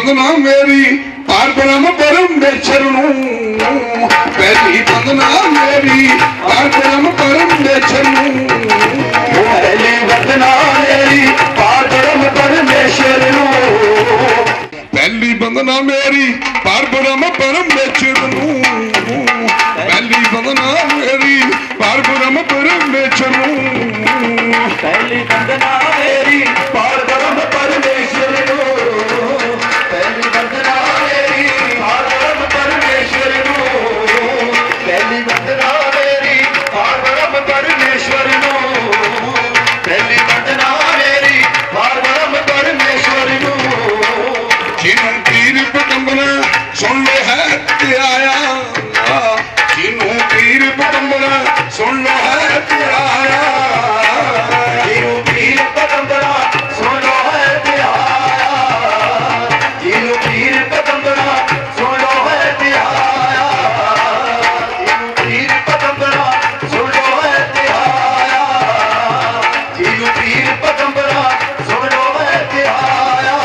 वंदना मेरी पार ब्रह्म परमेश्वर नूं, पहली वंदना मेरी पार ब्रह्म परमेश्वर नूं, पहली वंदना मेरी पार ब्रह्म परमेश्वर नूं, पहली वंदना मेरी पार ब्रह्म परमेश्वर नूं, पहली वंदना मेरी पार ब्रह्म परमेश्वर नूं, पहली वंदना मेरी पार ब्रह्म परमेश्वर नूं, पहली वंदना मेरी पार ब्रह्म परमेश्वर नूं, पहली वंदना मेरी पार ब्रह्म परमेश्वर नूं, पहली वंदना मेरी पार ब्रह्म परमेश्वर नूं, जिन्हों पीर पगंबरा सुन लो है ते आया, जिन्हों पीर पगंबरा सुन लो है ते आया, जिन्हों पीर पगंबरा सुन लो है ते आया, जिन्हों पीर पगंबरा सुन लो है ते आया, जिन्हों पीर पगंबरा सुन लो है ते आया, जिन्हों पीर पगंबरा सुन लो है ते आया,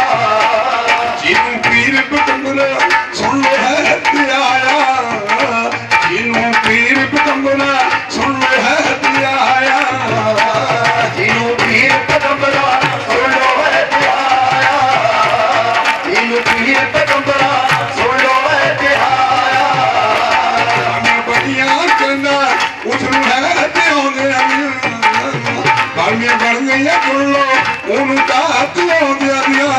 जिन्हों पीर पगंबरा सुन लो है ते आया, जिन्हों पीर पगंबरा सुन लो है ते आया, जिन्हों पीर पगंबरा सुन लो है ते आया, जिन्हों पीर पगंबरा सुन लो है ते आया, मैं बढ़िया कहना उसनू है ते आउंदे बालियां बन गईयां सुन लो ओनू तात आउंदे दियां,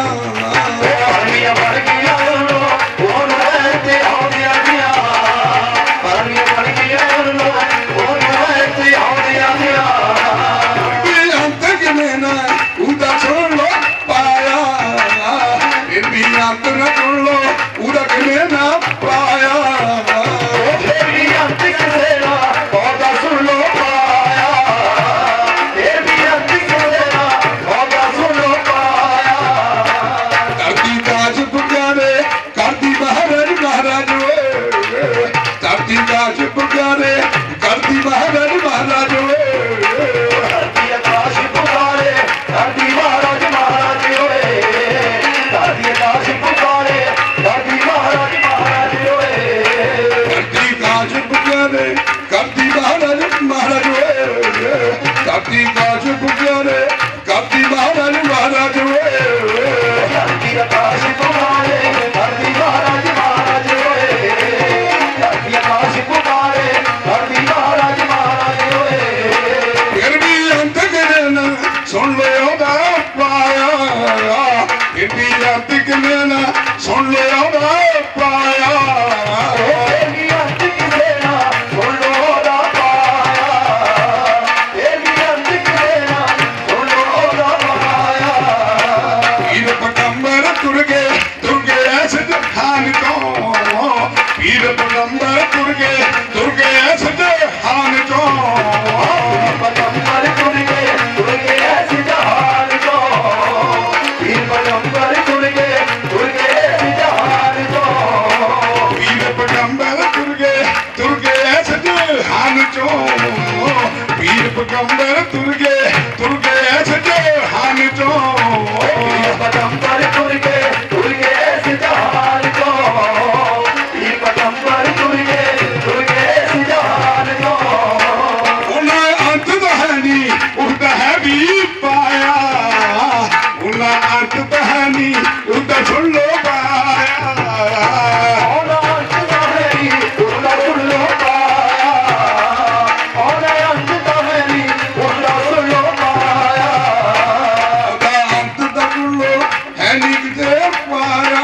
परमियां बन गईयां सुन लो ओनू है ते आउंदे दियां, परमियां बन गईयां सुन लो ओनू है ते आउंदे दियां, भी अंत किवें ना उदा सुन लो पाया, फिर भी अंत न सुन लो उदा किवें ना पाया, फिर भी अंत किसे ना पौधा सुन लो पाया, फिर भी अंत किसे ना पौधा सुन लो पाया, धरती काश पुकारे करती महाराज महाराज वे, धरती काश पुकारे करती महाराज महाराज वे, धरती आकाश पुकारे धरती महाराज महाराज होए, धरती आकाश पुकारे धरती महाराज महाराज होए, धरती काश पुकारे करती महाराज महाराज वे, धरती काश पुकारे करती महाराज महाराज वे, धरती आकाश पुकारे धरती महाराज महाराज होए, धरती आकाश पुकारे धरती महाराज महाराज होए, फिर भी अंत करे ना सुन लो ओदा पाया, फिर भी अंत करे ना सुन लो ओदा पाया, फिर भी अंत किसे ना सुन लो ओदा पाया, फिर भी अंत किसे ना सुन लो ओदा पाया, पीर पगंबर तुर गए ऐसे जहान को, पीर पगंबर तुर गए ऐसे जहान को, पगंबर तुर गए ऐसे जहान को, पीर पगंबर तुर गए ऐसे जहान को, पीर पगंबर तुर गए ऐसे जहान को, पीर पगंबर तुर गए ऐसे जहान को, पीर पगंबर तुर गए ऐसे जहान को, पीर पगंबर तुर गए ऐसे जहान को, उन्हें अंत तो है नहीं उठता है भी पाया, उन्हें अंत तो है नहीं उठता सुन लो पाया, ओना अंत तो है नी उनका सुन लो पाया, ओना अंत तो है नी उनका सुन लो पाया, ਉਹਦਾ ਅੰਤ ਦਾ ਕੁੱਲੋ ਹੈ ਨੀ ਕਿਤੇ ਪਾਇਆ,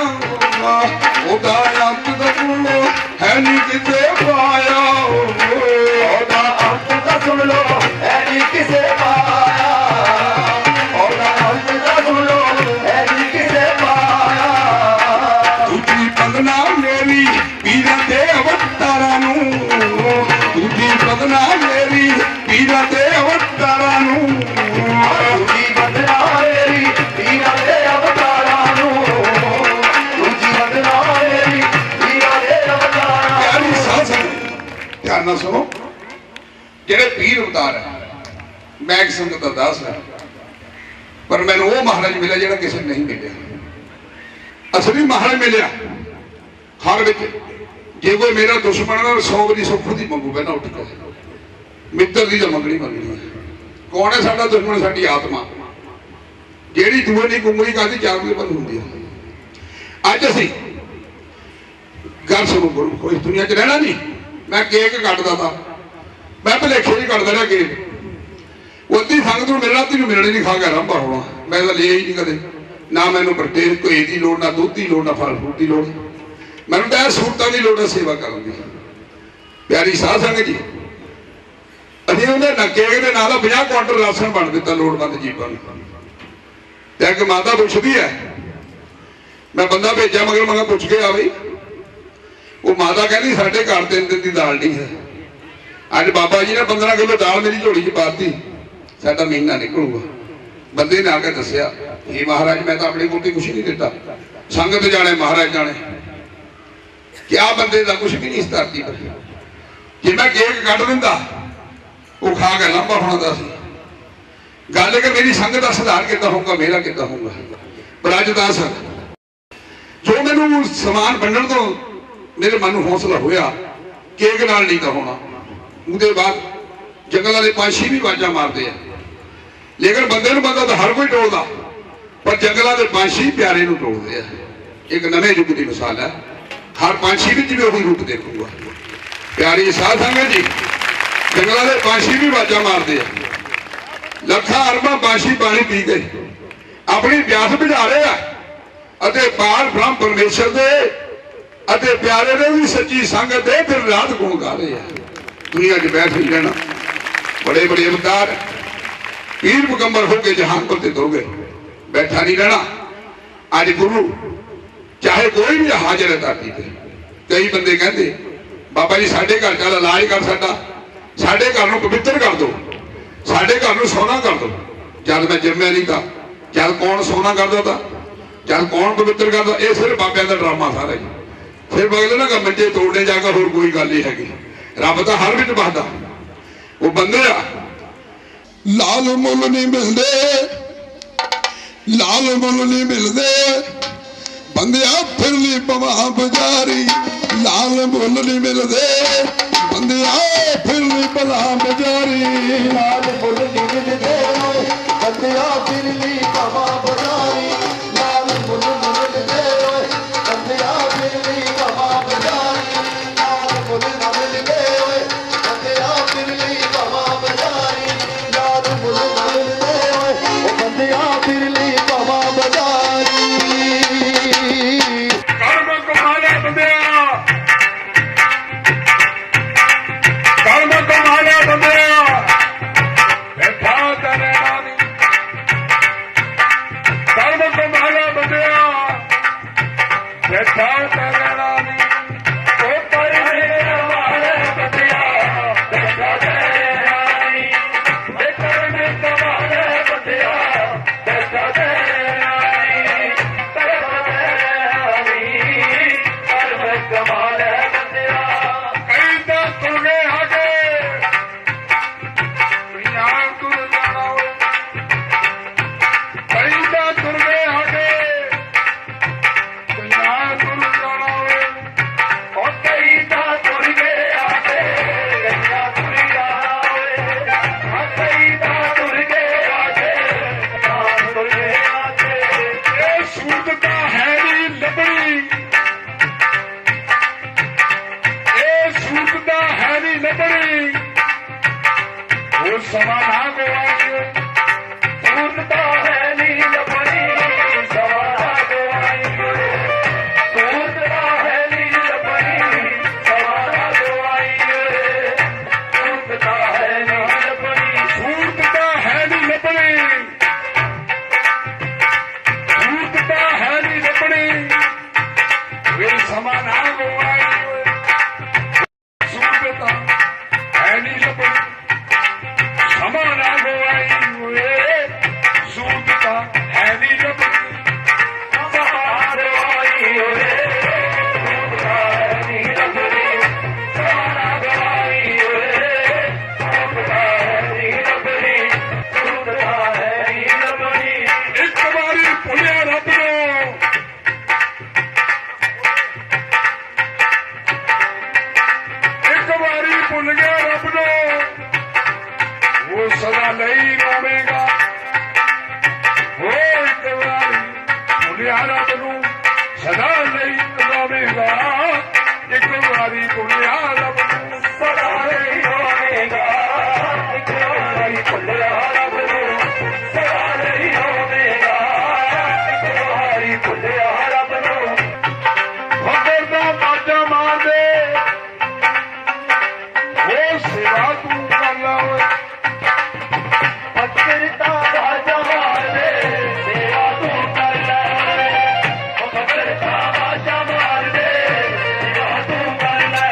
ਉਹਦਾ ਅੰਤ ਦਾ ਕੁੱਲੋ ਹੈ ਨੀ ਕਿਤੇ ਪਾਇਆ, ओना अंत तो सुन लो है नी किसे पाया, ओना अंत तो सुन लो है नी किसे पाया, ਦੂਜੀ ਬੰਦਨਾ ਮੇਰੀ ਪੀਰਾਂ ਦੇ ਅਵਤਾਰਾਂ ਨੂੰ, ਦੂਜੀ ਬੰਦਨਾ ਮੇਰੀ ਪੀਰਾਂ ਦੇ ਅਵਤਾਰਾਂ ਨੂੰ, दूजी वंदना मेरी पीरा दे अवतारां नूं, दूजी वंदना मेरी पीरा दे अवतारां ਪਿਆਰੀ ਸਾਧ ਧਿਆਨ ਨਾਲ ਸੁਣੋ, ਜਿਹੜੇ ਪੀਰ ਅਵਤਾਰ ਹੈ ਮੈਂ ਇੱਕ ਸੰਗਤ ਦਾ ਦਾਸ ਹਾਂ, ਪਰ ਮੈਨੂੰ ਉਹ ਮਹਾਰਾਜ ਮਿਲਿਆ ਜਿਹੜਾ ਕਿਸੇ ਨੂੰ ਨਹੀਂ ਮਿਲਿਆ, ਅਸਲੀ ਮਹਾਰਾਜ ਮਿਲਿਆ ਹਰ ਵਿੱਚ। ਜੇ ਕੋਈ ਮੇਰਾ ਦੁਸ਼ਮਣ ਨਾਲ 100 ਵਾਰੀ ਸੁੱਖ ਦੀ ਮੰਗੂ ਪਹਿਲਾਂ ਉੱਠ ਕੇ, ਮਿੱਤਰ ਦੀ ਤਾਂ ਮੰਗਣੀ ਮੰਗਣੀ। ਕੌਣ ਹੈ ਸਾਡਾ ਦੁਸ਼ਮਣ? ਸਾਡੀ ਆਤਮਾ, ਜਿਹੜੀ ਦੂਏ ਦੀ ਕੁੰਗਲੀ ਕਰਦੀ 4 ਵਜੇ ਬੰਦ ਹੁੰਦੀ ਹੈ। ਅੱਜ ਅਸੀਂ ਗੱਲ ਸੁਣੋ ਗੁਰੂ, ਕੋਈ ਦੁਨੀਆ 'ਚ ਰਹਿਣਾ ਨਹੀਂ। ਮੈਂ ਕੇਕ ਕੱਟਦਾ ਤਾ, ਮੈਂ ਭਲੇਖੇ ਹੀ ਕੱਟਦਾ ਰਿਹਾ ਕੇਕ। ਉਹਦੀ ਸੰਗਤ ਨੂੰ ਮਿਲਣਾ, ਤੈਨੂੰ ਮਿਲਣੇ ਨਹੀਂ, ਖਾ ਕੇ ਆਰਾਮ ਹੋਣਾ। ਮੈਂ ਤਾਂ ਲਿਆ ਹੀ ਨਹੀਂ ਕਦੇ, ਨਾ ਮੈਨੂੰ ਪ੍ਰਤੇਜ ਕੋਈ ਦੀ ਲੋੜ, ਨਾ ਦੁੱਧ ਦੀ ਲੋੜ, ਨਾ ਫਲ ਫਰੂਟ ਦੀ ਲੋੜ। ਮੈਨੂੰ ਤਾਂ ਸਹੂਲਤਾਂ ਦੀ ਲੋੜ ਹੈ ਸੇਵਾ ਕਰਨ ਦੀ। ਪਿਆਰੀ ਸਾਧ ਸੰਗਤ ਜੀ, ਅਸੀਂ ਉਹਦੇ ਕੇਕ ਦੇ ਨਾਲ 50 ਕੁਆਂਟਲ ਰਾਸ਼ਨ ਬਣ ਦਿੱਤਾ ਲੋੜਵੰਦ ਜੀਵਾਂ ਨੂੰ। ਤੇ ਇੱਕ ਮਾਤਾ ਪੁੱਛਦੀ ਹੈ, ਮੈਂ ਬੰਦਾ ਭੇਜਿਆ ਮਗਰ ਮੈਂ ਪੁੱਛ ਕੇ ਆ ਬਈ। ਉਹ ਮਾਤਾ ਕਹਿੰਦੀ ਸਾਡੇ ਘਰ 3 ਦਿਨ ਦੀ ਦਾਲ ਨਹੀਂ ਹੈ। ਅੱਜ ਬਾਬਾ ਜੀ ਨੇ 15 ਕਿਲੋ ਦਾਲ ਮੇਰੀ ਝੋਲੀ 'ਚ ਪਾਤੀ, ਸਾਡਾ ਮਹੀਨਾ ਨਿਕਲੂਗਾ। ਬੰਦੇ ਨੇ ਆ ਕੇ ਦੱਸਿਆ, ਇਹ ਮਹਾਰਾਜ ਮੈਂ ਤਾਂ ਆਪਣੀ ਕੋਟੀ ਕੁਛ ਨਹੀਂ ਦਿੱਤਾ, ਸੰਗਤ ਜਾਣੇ ਮਹਾਰਾਜ ਜਾਣੇ, ਕਿਆ ਬੰਦੇ ਦਾ ਕੁਛ ਵੀ ਨਹੀਂ ਇਸ ਧਰਤੀ ਪਰ। ਜੇ ਮੈਂ ਕੇਕ ਕੱਢ ਦਿੰਦਾ, ਉਹ ਖਾ ਕੇ ਲੰਬਾ ਹੋਣਾ ਸੀ। ਗੱਲ ਕਿ ਮੇਰੀ ਸੰਗਤ ਦਾ ਸੁਧਾਰ ਕਿੱਦਾਂ ਹੋਊਗਾ, ਮੇਰਾ ਕਿੱਦਾਂ ਹੋਊਗਾ। ਪਰ ਅੱਜ ਤਾਂ ਸਰ ਜੋ ਮੈਨੂੰ ਸਮਾਨ ਵੰਡਣ ਤੋਂ ਮੇਰੇ ਮਨ ਨੂੰ ਹੌਸਲਾ ਹੋਇਆ, ਕੇਕ ਨਾਲ ਨਹੀਂ ਤਾਂ ਹੋਣਾ। ਉਹਦੇ ਬਾਅਦ ਜੰਗਲਾਂ ਦੇ ਪੰਛੀ ਵੀ ਆਵਾਜ਼ਾਂ ਮਾਰਦੇ ਆ, ਲੇਕਿਨ ਬੰਦੇ ਨੂੰ ਬੰਦਾ ਤਾਂ ਹਰ ਕੋਈ ਟੋਲਦਾ, ਪਰ ਜੰਗਲਾਂ ਦੇ ਪੰਛੀ ਪਿਆਰੇ ਨੂੰ ਟੋਲਦੇ ਆ। ਇੱਕ ਨਵੇਂ ਯੁੱਗ ਦੀ ਮਿਸਾਲ ਹੈ। ਹਰ ਪੰਛੀ ਵੀ ਜਿਵੇਂ ਉਹੀ ਰੂਪ ਦੇਖੂਗਾ। ਪਿਆਰੀ ਸਾਧ ਸੰਗਤ ਜੀ, ਜੰਗਲਾਂ ਦੇ ਪੰਛੀ ਵੀ ਆਵਾਜ਼ਾਂ ਮਾਰਦੇ ਆ। ਲੱਖਾਂ ਅਰਬਾਂ ਪੰਛੀ ਪਾਣੀ ਪੀ ਗਏ, ਆਪਣੀ ਪਿਆਸ ਬੁਝਾ ਰਹੇ ਆ, ਅਤੇ ਪਾਰ ਬ੍ਰਹਮ ਪਰਮੇਸ਼ਰ ਦੇ ਅਤੇ ਪਿਆਰੇ ਦੇ ਵੀ ਸੱਚੀ ਸੰਗਤ ਦੇ ਦਿਨ ਰਾਤ ਗੁਣ ਗਾ ਰਹੇ ਆ। ਦੁਨੀਆ 'ਚ ਬੈਠ ਨਹੀਂ ਰਹਿਣਾ। ਬੜੇ ਬੜੇ ਅਵਤਾਰ ਪੀਰ ਮੁਕੰਮਲ ਹੋ ਕੇ ਜਹਾਨ ਪਰ ਤੇ ਦੋਗੇ, ਬੈਠਾ ਨਹੀਂ ਰਹਿਣਾ। ਅੱਜ ਗੁਰੂ ਚਾਹੇ ਕੋਈ ਵੀ ਹਾਜ਼ਰ ਹੈ ਧਰਤੀ ਤੇ। ਕਈ ਬੰਦੇ ਕਹਿੰਦੇ ਬਾਬਾ ਜੀ ਸਾਡੇ ਘਰ ਚੱਲ ਇਲਾਜ ਕਰ ਸਾਡਾ, ਸਾਡੇ ਘਰ ਨੂੰ ਪਵਿੱਤਰ ਕਰ ਦਿਓ, ਸਾਡੇ ਘਰ ਨੂੰ ਸੋਨਾ ਕਰ ਦਿਓ। ਜਦ ਮੈਂ ਜੰਮਿਆ ਨਹੀਂ ਤਾਂ ਜਦ ਕੌਣ ਸੋਨਾ ਕਰਦਾ ਤਾ, ਜਦ ਕੌਣ ਪਵਿੱਤਰ ਕਰਦਾ? ਇਹ ਸਿਰਫ ਬਾਬਿਆਂ ਦਾ ਡਰਾਮਾ ਸਾਰਾ ਹੀ। ਫਿਰ ਬਗਲੇ ਨਾ ਮੰਜੇ ਤੋੜਨੇ ਜਾ ਕੇ, ਹੋਰ ਕੋਈ ਗੱਲ ਨਹੀਂ ਹੈਗੀ। ਰੱਬ ਤਾਂ ਹਰ ਵਿੱਚ ਵਸਦਾ। ਉਹ ਬੰਦੇ ਆ ਲਾਲ ਮੁੱਲ ਨਹੀਂ ਮਿਲਦੇ, ਲਾਲ ਮੁੱਲ ਨਹੀਂ ਮਿਲਦੇ, ਬੰਦਿਆ ਫਿਰ ਲਈ ਪਵਾ ਬਜ਼ਾਰੀ। ਲਾਲ ਮੁੱਲ ਨਹੀਂ ਮਿਲਦੇ, ਬੰਦਿਆ ਫਿਰ ਲਈ ਭਲਾ ਬਜ਼ਾਰੀ। ਲਾਲ ਮੁੱਲ ਨਹੀਂ ਮਿਲਦੇ, ਬੰਦਿਆ ਫਿਰ ਲਈ ਪਵਾ ਬਜ਼ਾਰੀ। ਲਾਲ ਮੁੱਲ ਨਹੀਂ ਮਿਲਦੇ, ਬੰਦਿਆ ਫਿਰ ਲਈ ਪਵਾ ਬਜ਼ਾਰੀ। ਲਾਲ ਮੁੱਲ ਨਾ ਮਿਲਦੇ, ਬੰਦਿਆ ਫਿਰ ਲਈ ਪਵਾ ਬਜ਼ਾਰੀ। ਲਾਲ ਮੁੱਲ ਨਾ ਮਿਲਦੇ, ਉਹ ਬੰਦਿਆ ਫਿਰ ਲਈ ਪਵਾ ਬਜ਼ਾਰੀ। ਕਰਮ ਕਮਾਲੇ ਬੰਦਿਆ, ਕਰਮ ਕਮਾਲੇ ਬੰਦਿਆ, ਬੈਠਾ ਤੇਰੇ ਨਾਮ। ਕਰਮ ਕਮਾਲੇ ਬੰਦਿਆ, ਬੈਠਾ ਤੇਰੇ ਨਾਮ। ਉਹ ਕਰਮ ਕਮਾਲੇ ਬੰਦਿਆ, ਬੈਠਾ ਤੇਰੇ ਨਾਮ। ਇਹ ਕਰਮ ਕਮਾਲੇ ਬੰਦਿਆ, ਬੈਠਾ ਤੇਰੇ ਨਾਮ। ਕਮਾਲੇ ਬੰਦਿਆ, ਕਈ ਤਾਂ ਤੁਰੇ ਆਗੇ, ਦੁਨੀਆ ਤੁਰ ਜਾਣਾ ਓਏ। ਕਈ ਤਾਂ ਤੁਰੇ ਆਗੇ, ਦੁਨੀਆ ਤੁਰ ਜਾਣਾ ਓਏ। ਉਹ ਕਈ ਤਾਂ ਤੁਰ ਗਏ ਆਗੇ, ਦੁਨੀਆ ਤੁਰ ਜਾਣਾ ਓਏ। ਉਹ ਕਈ ਤਾਂ ਤੁਰ ਗਏ ਆਗੇ, ਦੁਨੀਆ ਤੁਰ ਗਏ ਆਗੇ। ਇਹ ਸੂਰਤ ਤਾਂ ਹੈ ਨਹੀਂ ਲੱਭਣੀ, ਸੂਰਤ ਹੈ ਨਹੀਂ ਲੱਭਣੀ। ਉਹ ਸਮਾਂ ਨਾ ਗਵਾਈਏ, ਸੂਰਤ ਹੈ ਨਹੀਂ ਲੱਭਣੀ। ਸਮਾਂ ਨਾ ਗਵਾਈਏ, ਸੂਰਤ ਹੈ ਨਹੀਂ ਲੱਭਣੀ। ਸਮਾਂ ਨਾ ਗਵਾਈਏ, ਸੂਰਤ ਹੈ ਨਹੀਂ ਲੱਭਣੀ। ਸੂਰਤ ਹੈ ਨਹੀਂ ਲੱਭਣੀ, ਸੂਰਤ ਹੈ ਨਹੀਂ ਲੱਭਣੀ। ਫਿਰ ਸਮਾਂ ਨਾ ਗਵਾਈਏ, ਸੂਰਤ ਹੈ ਨਹੀਂ ਲੱਭਣੀ। ਸਮਾਂ ਨਾ ਗਵਾਈਏ। ਭੁੱਲ ਗਿਆ ਰੱਬ ਨੂੰ ਉਹ ਸਦਾ ਲਈ ਰੋਵੇਗਾ ਉਹ ਇੱਕ ਵਾਰੀ ਭੁੱਲਿਆ ਰੱਬ ਨੂੰ ਸਦਾ ਲਈ ਰੋਵੇਗਾ ਇੱਕ ਵਾਰੀ ਭੁੱਲਿਆ ਰੱਬ ਨੂੰ ਸਦਾ ਲਈ ਰੋਵੇਗਾ ਇੱਕ ਵਾਰੀ ਭੁੱਲਿਆ ਰੱਬ ਨੂੰ ਸਦਾ ਲਈ ਰੋਵੇਗਾ ਇੱਕ ਵਾਰੀ ਭੁੱਲਿਆ ਰੱਬ ਨੂੰ ਫਕਰ ਦਾ ਬਾਜਾ ਮਾਰਦੇ ਉਹ ਸੇਵਾ ਤੂੰ ਕਰ ਲਾ ਓਏ ਫਕਰ ਦਾ ਬਾਜਾ ਮਾਰਦੇ ਸੇਵਾ ਤੂੰ ਕਰ ਲੈ ਉਹ ਫਕਰ ਦਾ ਬਾਜਾ ਮਾਰਦੇ ਸੇਵਾ ਤੂੰ ਕਰ ਲੈ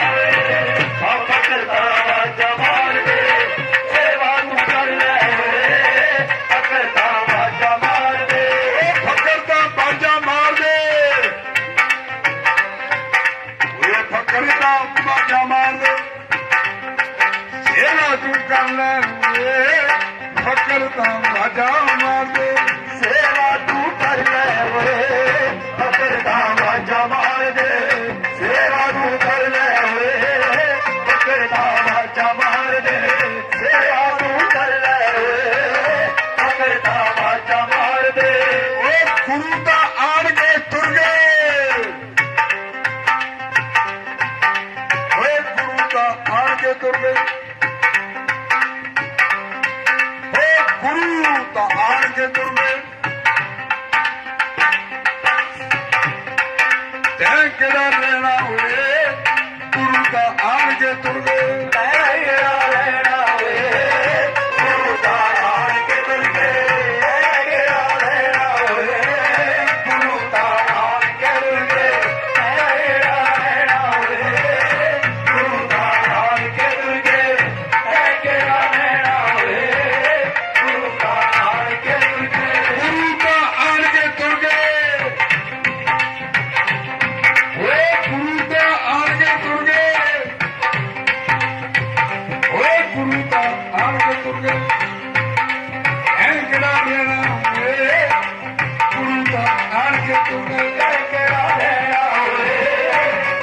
ਉਹ ਫਕਰ ਦਾ ਬਾਜਾ ਮਾਰਦੇ ਸੇਵਾ ਤੂੰ ਕਰ ਲੈ ਫਕਰ ਦਾ ਬਾਜਾ ਮਾਰਦੇ ਫਕਰ ਦਾ ਬਾਜਾ ਮਾਰਦੇ ਓਏ ਫਕਰ ਦਾ ਬਾਜਾ ਮਾਰਦੇ ਸੇਵਾ ਤੂੰ ਕਰ ਲੈ ਫਕਰ ਦਾ ਬਾਜਾ ਮਾਰਦੇ ਸੇਵਾ ਤੂੰ ਕਰ ਲੈ ਓਏ ਫਕਰ ਦਾ ਬਾਜਾ ਮਾਰਦੇ ਸੇਵਾ ਤੂੰ ਕਰ ਲੈ ਓਏ ਫਕਰ ਦਾ ਬਾਜਾ ਮਾਰਦੇ ਸੇਵਾ ਤੂੰ ਕਰ ਲੈ ਓਏ ਫਕਰ ਦਾ ਬਾਜਾ ਮਾਰਦੇ ਓਏ ਗੁਰੂ ਦਾ ਆਣ ਕੇ ਤੁਰ ਗਏ ਓਏ ਗੁਰੂ ਦਾ ਆਣ ਕੇ ਤੁਰ ਗਏ ਗੁਰੂ ਤਾਂ ਆਣ ਕੇ ਤੁਰ ਗਏ ਤੈਂ ਕਿਹੜਾ ਲੈਣਾ ਹੋਏ ਗੁਰੂ ਤਾਂ ਆਣ ਕੇ ਤੁਰ ਗਏ ਤੈਂ ਕਿਹੜਾ ਲੈਣਾ ਹੋਏ ਗੁਰੂ ਤਾਂ ਆਣ ਕੇ ਤੁਰ ਗਏ ਤੈਂ ਕਿਹੜਾ ਲੈਣਾ ਹੋਏ ਗੁਰੂ ਤਾਂ ਆਣ ਕੇ ਤੁਰ ਗਏ ਤੈਂ ਕਿਹੜਾ ਲੈਣਾ ਹੋਏ ਗੁਰੂ ਤਾਂ ਆਣ ਕੇ ਤੁਰ ਗਏ ਤੈਂ ਕਿਹੜਾ ਲੈਣਾ ਹੋਏ ਗੁਰੂ ਤਾਂ ਆਣ ਕੇ ਤੁਰ ਗਏ ਗੁਰੂ ਤਾਂ ਆਣ ਕੇ ਤੁਰ ਗਏ ਓਏ ਗੁਰੂ ਤਾਂ ਆਣ ਕੇ ਤੁਰ ਗਏ ਓਏ ਗੁਰੂ ਤਾਂ ਆਣ ਕੇ ਤੁਰ ਗਏ ਐ ਕਿਹੜਾ ਲੈਣਾ ਓਏ ਗੁਰੂ ਤਾਂ ਆਣ ਕੇ ਤੁਰ ਗਏ ਐ ਕਿਹੜਾ ਲੈਣਾ ਓਏ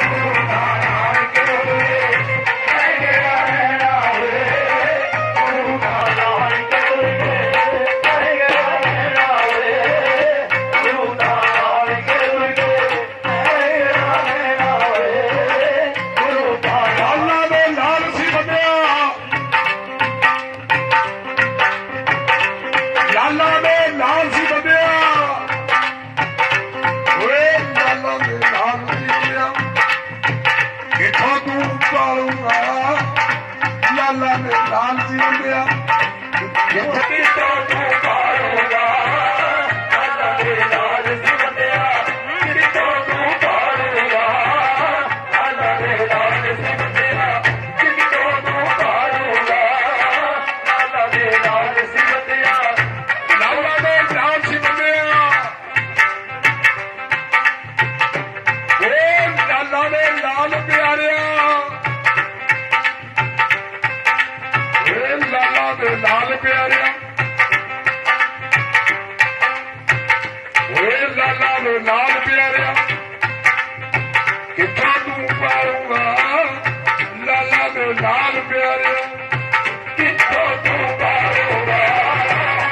ਗੁਰੂ ਤਾਂ ਆਣ ਕੇ ਤੁਰ ਗਏ ਐ ਕਿਹੜਾ ਲੈਣਾ ਓਏ ਗੁਰੂ ਤਾਂ ਆਣ ਕੇ ਤੁਰ ਗਏ ਐ ਕਿਹੜਾ ਲੈਣਾ ਓਏ ਗੁਰੂ ਤਾਂ ਆਣ ਕੇ ਤੁਰ ਗਏ ਐ ਕਿਹੜਾ ਲੈਣਾ ਓਏ ਗੁਰੂ ਤਾਂ ਲਾਲਾਂ ਦੇ ਲਾਲ ਸੀ ਬੰਦਿਆ ਲਾਲਾਂ ਦੇ ਲਾਲ ਸੀ ਬੰਦਿਆ ਓਏ ਲਾਲਾਂ ਦੇ ਲਾਲ ਸੀ ਬੰਦਿਆ ਕਿੱਥੋਂ ਤੂੰ ਪਾਲੂਗਾ ਲਾਲਾਂ ਦੇ ਲਾਲ ਸੀ ਬੰਦਿਆ ਕਿੱਥੋਂ ਤੂੰ ਪਾਲੂਗਾ ਲਾਲਾਂ ਦੇ ਲਾਲ ਸੀ ਬੰਦਿਆ ਕਿੱਥੋਂ ਤੂੰ ਪਾਲੂਗਾ ਲਾਲਾਂ ਦੇ ਲਾਲ ਸੀ ਬੰਦਿਆ ਕਿੱਥੋਂ ਤੂੰ ਪਾਲੂਗਾ ਲਾਲਾਂ ਦੇ ਲਾਲ ਸੀ ਬੰਦਿਆ ਲਾਲਾਂ ਦੇ ਲਾਲ ਸੀ ਬੰਦਿਆ ਓਏ ਲਾਲਾਂ ਦੇ ਲਾਲ ਪਿਆਰਿਆ ਓਏ ਲਾਲਾਂ ਦੇ ਲਾਲ ਪਿਆਰਿਆ ਓਏ ਲਾਲਾਂ ਦੇ ਲਾਲ ਪਿਆਰਿਆ ਕਿੱਥੋਂ ਤੂੰ ਪਾਲੂਗਾ ਲਾਲਾਂ ਦੇ ਲਾਲ ਪਿਆਰਿਆ ਕਿੱਥੋਂ ਤੂੰ ਪਾਲੂਗਾ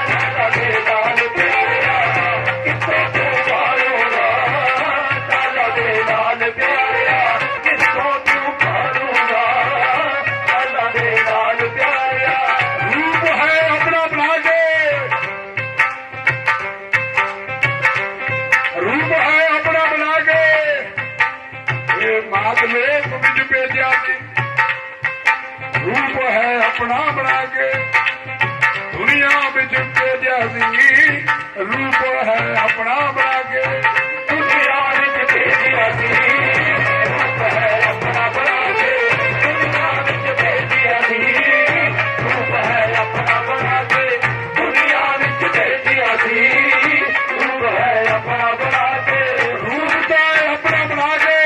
ਲਾਲਾਂ ਦੇ ਲਾਲ ਪਿਆਰਿਆ ਕਿੱਥੋਂ ਤੂੰ ਪਾਲੂਗਾ ਲਾਲਾਂ ਦੇ ਲਾਲ ਪਿਆਰਿਆ ਕਿੱਥੋਂ ਤੂੰ ਪਾਲੂਗਾ ਲਾਲਾਂ ਦੇ ਲਾਲ ਪਿਆਰਿਆ ਰੂਪ ਹੈ ਆਪਣਾ ਬਣਾ ਕੇ ਰੂਪ ਹੈ ਆਪਣਾ ਬਣਾ ਕੇ ਇਹ ਮਾਤਮੇ ਵਿੱਚ ਭੇਜਿਆ ਸੀ ਰੂਪ ਹੈ ਆਪਣਾ ਬਣਾ ਕੇ ਦੁਨੀਆ ਵਿੱਚ ਭੇਜਿਆ ਸੀ ਰੂਪ ਹੈ ਆਪਣਾ ਬਣਾ ਕੇ ਦੁਨੀਆ ਵਿੱਚ ਭੇਜਿਆ ਸੀ ਰੂਪ ਹੈ ਆਪਣਾ ਬਣਾ ਕੇ ਦੁਨੀਆ ਵਿੱਚ ਭੇਜਿਆ ਸੀ ਰੂਪ ਹੈ ਆਪਣਾ ਬਣਾ ਕੇ ਦੁਨੀਆ ਵਿੱਚ ਭੇਜਿਆ ਸੀ ਰੂਪ ਹੈ ਆਪਣਾ ਬਣਾ ਕੇ ਰੂਪ ਦਾ ਆਪਣਾ ਬਣਾ ਕੇ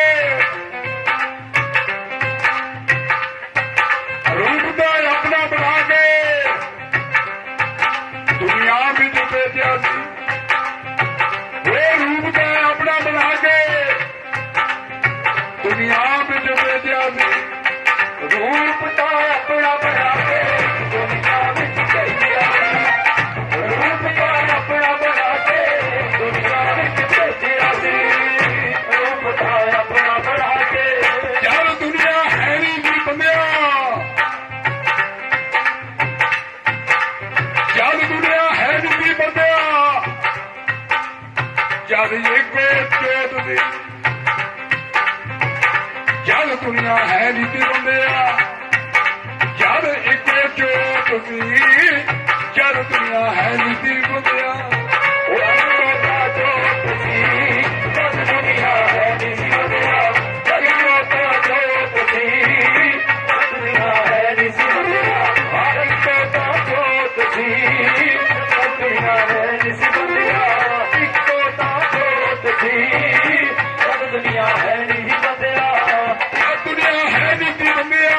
ਰੂਪ ਦਾ ਆਪਣਾ ਬਣਾ ਕੇ ਦੁਨੀਆ ਵਿੱਚ ਭੇਜਿਆ ਸੀ ਵੇ ਦੇ ਜਦ ਦੁਨੀਆ ਹੈ ਨੀਤੀ ਬੰਦਿਆ ਜਦ ਇੱਕ ਜੋਤ ਸੀ ਜਦ ਦੁਨੀਆ ਹੈ ਨੀਤੀ ਬੰਦਿਆ ਉਹ ਅਨੰਦਾ ਜੋਤ ਸੀ ਜਦ ਦੁਨੀਆ ਹੈ ਨੀਤੀ ਬੰਦਿਆ ਜਦ ਅਨੰਦਾ ਜੋਤ ਸੀ ਜਦ ਦੁਨੀਆ ਹੈ ਨੀਤੀ ਬੰਦਿਆ ਅਨੰਦਾ ਜੋਤ ਸੀ ਜਦ ਦੁਨੀਆ ਹੈ ਨੀਤੀ ਬੰਦਿਆ ਇੱਕੋ ਤਾਂ ਜੋਤ ਸੀ ਜਦ ਦੁਨੀਆ ਹੈ ਨੀਤੀ ਬੰਦਿਆ ਜਦ ਦੁਨੀਆ ਹੈ ਨੀਤੀ ਬੰਦਿਆ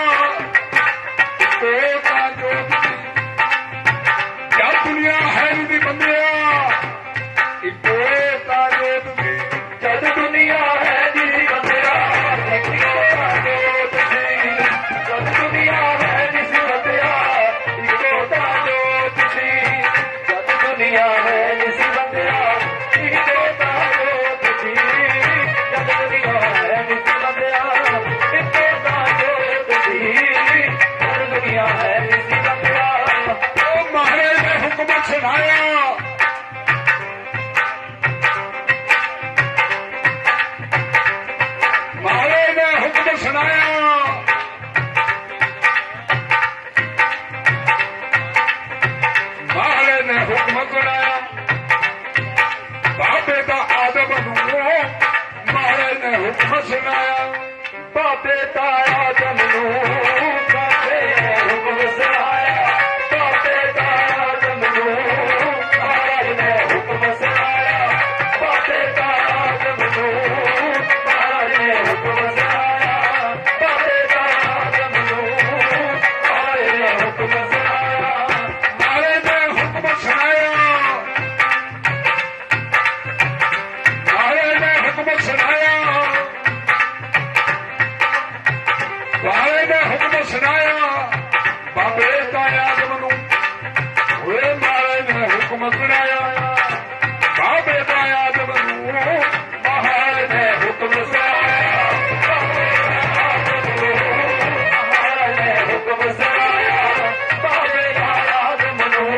ਜਦ ਦੁਨੀਆ ਹੈ ਨੀਤੀ ਬੰਦਿਆ ਇੱਕੋ ਤਾਂ ਜੋਤ ਸੀ ਜਦ ਦੁਨੀਆ ਹੈ ਨੀਤੀ ਬੰਦਿਆ ਇੱਕੋ ਤਾਂ ਜੋਤ ਸੀ ਜਦ ਦੁਨੀਆ ਹੈ ਨੀਤੀ ਬੰਦਿਆ ਇੱਕੋ ਤਾਂ ਜੋਤ ਸੀ ਜਦ ਦੁਨੀਆ ਹੈ ਨੀਤੀ ਬੰਦਿਆ ਇੱਕੋ ਤਾਂ ਜੋਤ ਸੀ ਜਦ ਦੁਨੀਆ ਹੈ ਨੀਤੀ ਬੰਦਿਆ ਇੱਕੋ ਤਾਂ ਜੋਤ ਸੀ ਜਦ ਦੁਨੀਆ ਹੈ ਨੀਤੀ ਬੰਦਿਆ ਉਹ ਮਹਾਰਾਜ ਨੇ ਹੁਕਮ ਸੁਣਾਇਆ ਮਹਾਰਾਜ ਨੇ ਹੁਕਮ ਸੁਣਾਇਆ ਮਹਾਰਾਜ ਨੇ ਹੁਕਮ ਸੁਣਾਇਆ ਬਾਬੇ ਦਾ ਆਦਮ ਨੂੰ ਮਹਾਰਾਜ ਨੇ ਹੁਕਮ ਸੁਣਾਇਆ ਬਾਬੇ ਦਾ ਆਦਮ ਨੂੰ ਬਾਬੇ ਨੇ ਹੁਕਮ ਸੁਣਾਇਆ ਬਾਬੇ ਦਾ ਆਦਮ ਨੂੰ ਮਹਾਰਾਜ ਨੇ ਹੁਕਮ ਸੁਣਾਇਆ ਬਾਬੇ ਦਾ ਆਦਮ ਨੂੰ ਮਹਾਰਾਜ ਨੇ ਹੁਕਮ ਸੁਣਾਇਆ ਬਾਬੇ ਦਾ ਆਦਮ ਨੂੰ ਮਹਾਰਾਜ ਨੇ ਹੁਕਮ ਸੁਣਾਇਆ ਮਹਾਰਾਜ ਨੇ ਹੁਕਮ ਸੁਣਾਇਆ ਮਹਾਰਾਜ ਨੇ ਹੁਕਮ ਸੁਣਾਇਆ ਮਹਾਰਾਜ ਨੇ ਹੁਕਮ ਸੁਣਾਇਆ ਬਾਬੇ ਦਾ ਆਦਮ ਨੂੰ ਓਏ ਮਹਾਰਾਜ ਨੇ ਹੁਕਮ ਸੁਣਾਇਆ ਬਾਬੇ ਦਾ ਆਦਮ ਨੂੰ ਮਹਾਰਾਜ ਨੇ ਹੁਕਮ ਸੁਣਾਇਆ ਮਹਾਰਾਜ ਨੇ ਹੁਕਮ ਸੁਣਾਇਆ ਬਾਬੇ ਦਾ ਆਦਮ ਨੂੰ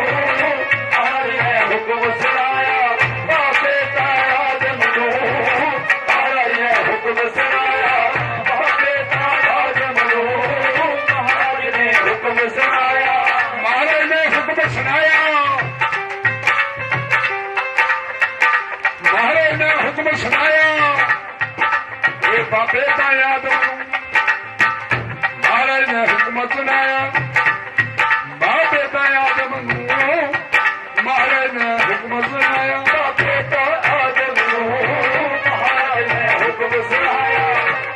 ਮਹਾਰਾਜ ਨੇ ਹੁਕਮ ਸੁਣਾਇਆ ਬਾਬੇ ਦਾ ਆਦਮ ਨੂੰ ਮਹਾਰਾਜ ਨੇ ਹੁਕਮ ਸੁਣਾਇਆ ਬਾਬੇ ਦਾ ਆਦਮ ਨੂੰ ਮਹਾਰਾਜ ਨੇ ਹੁਕਮ ਸੁਣਾਇਆ ਮਹਾਰਾਜ ਨੇ ਹੁਕਮ ਸੁਣਾਇਆ ਮਹਾਰਾਜ ਨੇ ਹੁਕਮ ਸੁਣਾਇਆ ਇਹ ਬਾਬੇ ਦਾ ਆਦਮ ਨੂੰ ਮਹਾਰਾਜ ਨੇ ਹੁਕਮ ਸੁਣਾਇਆ ਬਾਬੇ ਦਾ ਆਦਮ ਨੂੰ ਮਹਾਰਾਜ ਨੇ ਹੁਕਮ ਸੁਣਾਇਆ ਬਾਬੇ ਦਾ ਆਦਮ ਨੂੰ ਮਹਾਰਾਜ ਨੇ ਹੁਕਮ ਸੁਣਾਇਆ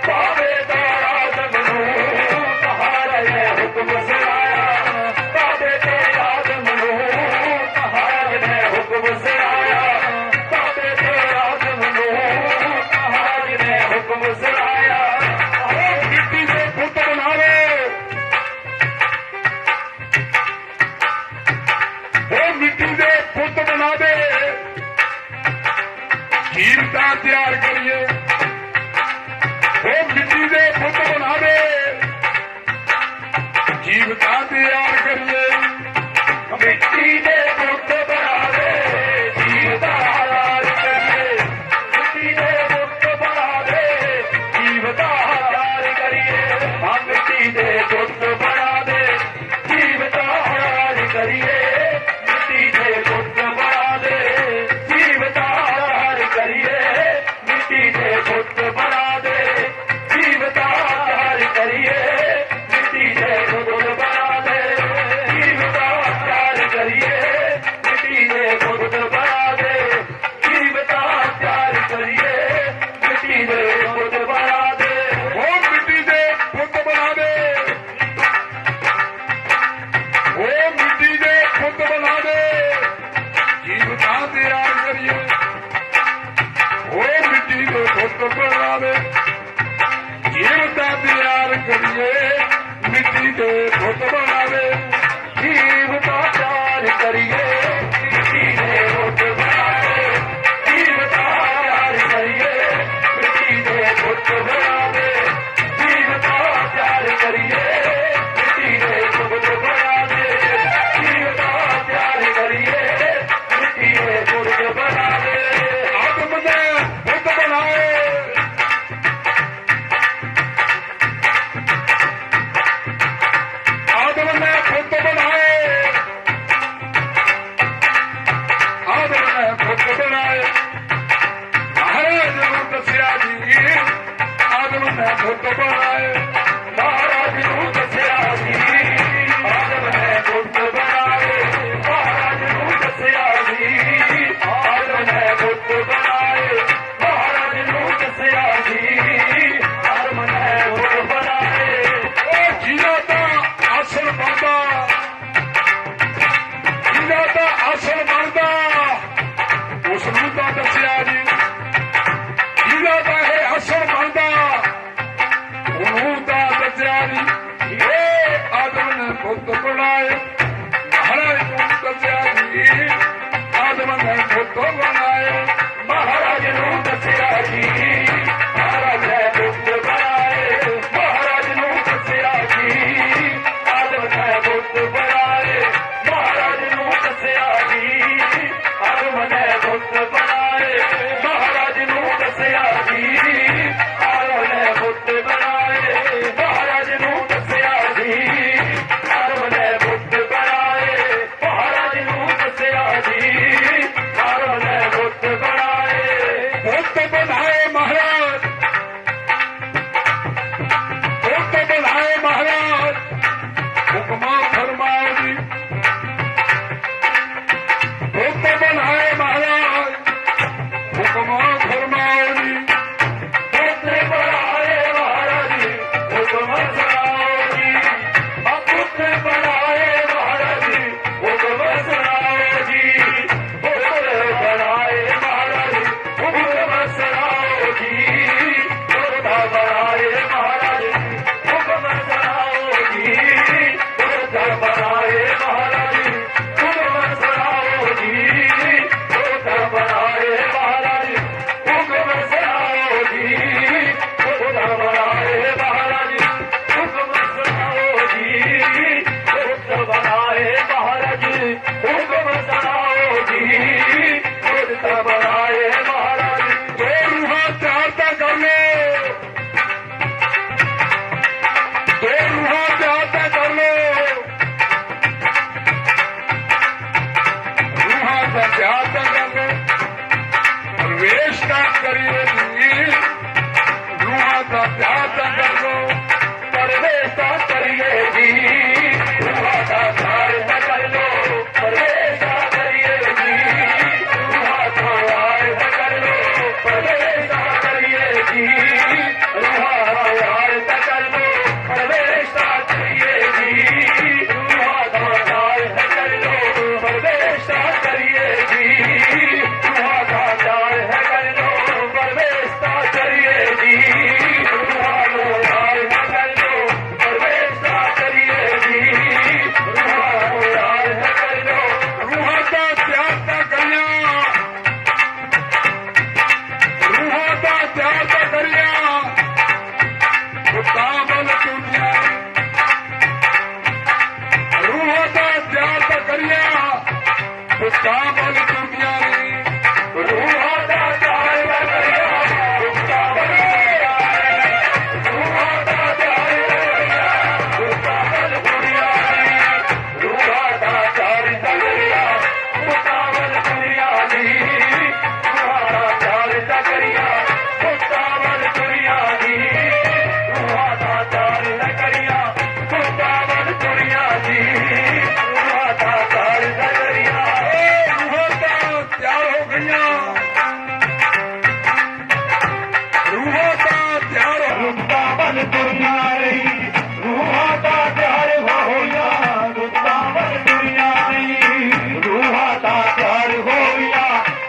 ਬਾਬੇ ਦਾ ਆਦਮ ਨੂੰ ਮਹਾਰਾਜ ਨੇ ਹੁਕਮ ਸੁਣਾਇਆ ਬਾਬੇ ਦੇ ਆਦਮ ਨੂੰ ਮਹਾਰਾਜ ਨੇ ਹੁਕਮ ਸੁਣਾਇਆ ਬਾਬੇ ਦੇ ਆਦਮ ਨੂੰ ਮਹਾਰਾਜ ਨੇ ਹੁਕਮ ਸੁਣਾਇਆ ਉਹ ਮਿੱਟੀ ਦੇ ਪੁੱਤ ਬਣਾਵੇ ਉਹ ਮਿੱਟੀ ਦੇ ਪੁੱਤ ਬਣਾ ਦੇ ਕੀਰਤਾਂ ਤਿਆਰ ਕਰੀਏ ਉਹ ਮਿੱਟੀ ਦੇ ਪੁੱਤ ਬਣਾ ਦੇ ਜੀਵਤਾਂ ਤਿਆਰ ਕਰੀਏ ਮਿੱਟੀ ਦੇ ਪੁੱਤ ਬਣਾ ਦੇ ਜੀਵਤਾਂ ਤਿਆਰ ਕਰੀਏ ਮਿੱਟੀ ਦੇ ਪੁੱਤ ਬਣਾ ਦੇ ਜੀਵਤਾਂ ਤਿਆਰ ਕਰੀਏ ਹਾਂ ਮਿੱਟੀ ਦੇ ਪੁੱਤ ਬਣਾ ਦੇ ਜੀਵਤਾਂ ਤਿਆਰ ਕਰੀਏ ਮਿੱਟੀ ਦੇ ਪੁੱਤ ਬਣਾ ਦੇ ਜੀਵਤਾਂ ਤਿਆਰ ਕਰੀਏ ਮਿੱਟੀ ਦੇ ਪੁੱਤ ਬਣਾ ਦੇ ਜੀਵਤਾਂ ਤਿਆਰ ਕਰੀਏ ਮਿੱਟੀ ਦੇ ਪੁੱਤ ਬਣਾ ਦੇ ਜੀਵਤਾਂ ਤਿਆਰ ਕਰੀਏ ਮਿੱਟੀ ਦੇ ਪੁੱਤ ਬਣਾ ਦੇ ਜੀਵਤਾਂ ਤਿਆਰ ਕਰੀਏ ਮਿੱਟੀ ਦੇ ਪੁੱਤ ਬਣਾ ਦੇ ਉਹ ਮਿੱਟੀ ਦੇ ਪੁੱਤ ਬਣਾ ਦੇ ਉਹ ਮਿੱਟੀ ਦੇ ਪੁੱਤ ਬਣਾ ਦੇ ਜੀਵਤਾਂ ਤਿਆਰ ਕਰੀਏ ਉਹ ਮਿੱਟੀ ਦੇ ਪੁੱਤ ਬਣਾ ਦੇ ਜੀਵਤਾਂ ਤਿਆਰ ਕਰੀਏ ਮਿੱਟੀ ਦੇ ਪੁੱਤ ਬਣਾ ਦੇ ਜੀਵਤਾਂ ਤਿਆਰ ਕਰੀਏ ਮਿੱਟੀ ਦੇ ਪੁੱਤ ਬਣਾ ਦੇ ਜੀਵਤਾਂ ਤਿਆਰ ਕਰੀਏ ਮਿੱਟੀ ਦੇ ਪੁੱਤ ਬਣਾ ਦੇ ਜੀਵਤਾਂ ਤਿਆਰ ਕਰੀਏ ਮਿੱਟੀ ਦੇ ਪੁੱਤ ਬਣਾ ਦੇ ਜੀਵਤਾਂ ਤਿਆਰ ਕਰੀਏ ਮਿੱਟੀ ਦੇ ਪੁੱਤ ਬਣਾ ਦੇ ਆਦਮ ਦੇ ਪੁੱਤ ਬਣਾਏ बनाए महाराज नूं दस्या जी आदम ने पुत बनाए महाराज नूं दस्या जी महाराज ने पुत बनाए महाराज नूं दस्या जी आदम ने पुत बनाए महाराज नूं दस्या जी आदम ने पुत बनाए महाराज नूं दस्या जी आदम ने पुत बनाए महाराज नूं दस्या जी आदम ने पुत बनाए महाराज नूं दस्या जी आदम ने पुत बनाए महाराज पुत बनाए महाराज हुक्म फरमाओ जी पुत बनाए महाराज हुक्म फरमाओ जी पुत बनाए महाराज हुक्म सुनाओ जी पुत बनाए महाराज हुक्म सुनाओ जी पुत बनाए महाराज हुक्म सुनाओ जी पुत बनाए महाराज हुक्म सुनाओ जी पुत बनाए महाराज हुक्म सुनाओ जी पुत बनाए महाराज हुक्म सुनाओ जी पुत बनाए महाराज हुक्म सुनाओ जी पुत बनाए महाराज हुक्म सुनाओ जी पुत बनाए महाराज दो रूहां चार तक कर लो दो रूहां चार तक कर लो रूहां का चार तक कर लो प्रवेश का करिए जी रूहां का चार तक कर लो प्रवेश का करिए जी रूहां का चार तक कर लो प्रवेश का करिए जी रूहां का चार तक कर लो प्रवेश का करिए जी रूहां का चार तक कर लो प्रवेश का करिए जी रूहां का चार तक कर लो प्रवेश का करिए जी रूहां का चार है कर लो प्रवेश का करिए जी रूहां का चार है कर लो प्रवेश का करिए जी रूहां का चार है कर लो रूहां का त्याग तक करिया रूहां का त्याग तक करिया काबल दुनिया रूहां का त्याग तक करिया काबल दुनिया रूहां का त्याग तक करिया काबल दुनिया रूहां का त्याग तक करिया काबल दुनिया रूहां का त्याग तक करिया काबल दुनिया रूहां का त्याग तक करिया काबल दुनिया रूहां का त्याग तक करिया काबल दुनिया रूहां का त्याग तक करिया रूहां का त्याग हो गया रूहां का त्याग रुकावल दुनिया रही रूहां का प्यार होया रुकावल दुनिया नहीं रूहां का प्यार होया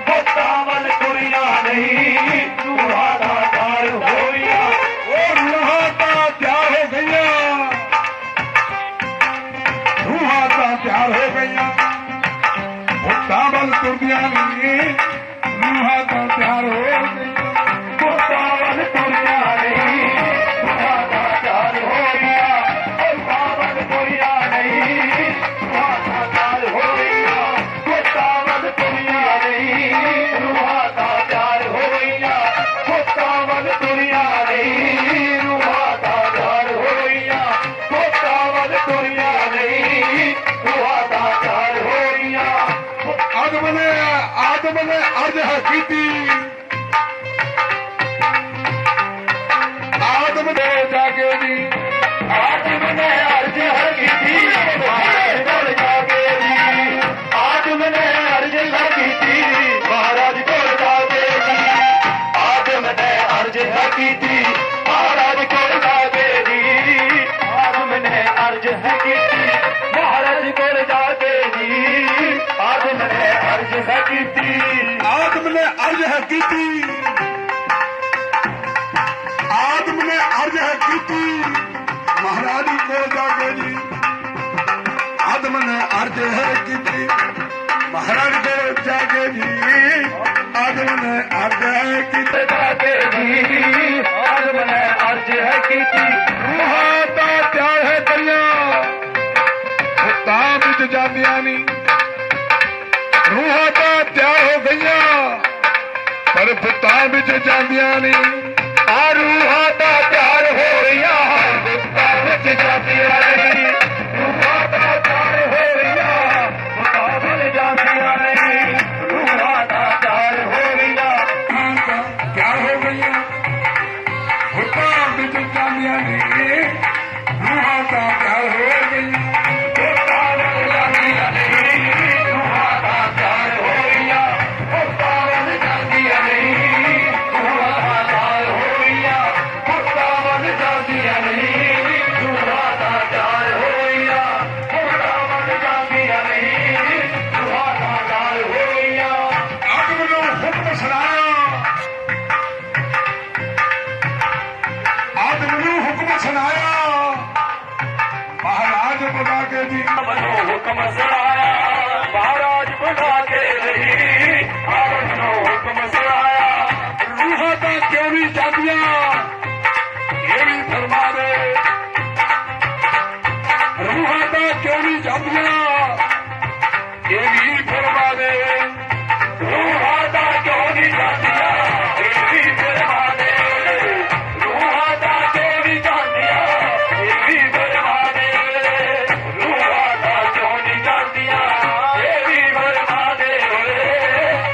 रुकावल दुनिया नहीं रूहां का प्यार होया रूहां का त्याग हो गया रूहां का त्याग हो गया काबल दुनिया रूहां का त्याग हो गया रुकावल दुनिया नहीं रूहां का प्यार होया रुकावल दुनिया नहीं रूहां का प्यार होया रुकावल दुनिया नहीं रूहां का प्यार होया रुकावल दुनिया नहीं रूहां का प्यार होया रुकावल दुनिया नहीं रूहां का प्यार होया आदम ने अर्ज की आदम ने जाके दी आदम ने अर्ज की थी महाराज कोल जाके दी आदम ने अर्ज की थी महाराज कोल जाके दी आदम ने अर्ज की थी महाराज कोल जाके दी आदम ने अर्ज की थी महाराज कोल जाके दी आदम ने अर्ज की थी आदम ने अर्ज की आदम ने अर्ज की महाराज को जाके जी अर्ज है की महाराज को जाके जी आदम ने अर्ज है की जाके जी आदम ने अर्ज है की रूहा दा प्यार है दरिया ਤਾਂ ਵਿੱਚ ਜਾਂਦੀਆਂ ਨਹੀਂ ਰੂਹਾਂ ਤਾਂ ਤਿਆਰ ਹੋ ਗਈਆਂ ਪਰ ਬੁੱਤਾਂ ਵਿੱਚ ਜਾਂਦੀਆਂ ਨਹੀਂ ਆ ਰੂਹਾਂ ਦਾ ਪਿਆਰ ਹੋ ਰਹੀਆਂ ਬੁੱਤਾਂ ਵਿੱਚ ਜਾਂਦੀਆਂ ਨਹੀਂ ਰੂਹਾਂ ਦਾ ਪਿਆਰ ਹੋ ਰਹੀਆਂ ਬੁੱਤਾਂ ਵਿੱਚ ਜਾਂਦੀਆਂ ਨਹੀਂ ਰੂਹਾਂ ਦਾ ਪਿਆਰ ਹੋ ਰਹੀਆਂ ਤਿਆਰ ਹੋ ਗਈਆਂ ਬੁੱਤਾਂ ਵਿੱਚ ਜਾਂਦੀਆਂ ਨਹੀਂ ਰੂਹਾਂ ਤਾਂ ਤਿਆਰ ਹੋ ਗਈਆਂ ਹੁਕਮ ਸੁਣਾਇਆ ਮਹਾਰਾਜ ਬਣਾ ਕੇ ਰਹੀ ਆਦਮ ਨੂੰ ਹੁਕਮ ਸੁਣਾਇਆ ਰੂਹਾਂ ਤਾਂ ਕਿਉਂ ਨਹੀਂ ਜਾਂਦੀਆਂ ਇਹ ਵੀ ਫਰਮਾ ਦੇ ਰੂਹਾਂ ਤਾਂ ਕਿਉਂ ਨਹੀਂ ਜਾਂਦੀਆਂ ਇਹ ਵੀ ਫਰਮਾ ਦੇ ਰੂਹਾਂ ਦਾ ਕਿਉਂ ਨਹੀਂ ਜਾਂਦੀਆਂ ਇਹ ਵੀ ਫਰਮਾ ਦੇ ਰੂਹਾਂ ਦਾ ਕਿਉਂ ਨਹੀਂ ਜਾਂਦੀਆਂ ਇਹ ਵੀ ਫਰਮਾ ਦੇ ਰੂਹਾਂ ਦਾ ਕਿਉਂ ਨਹੀਂ ਜਾਂਦੀਆਂ ਇਹ ਵੀ ਫਰਮਾ ਦੇ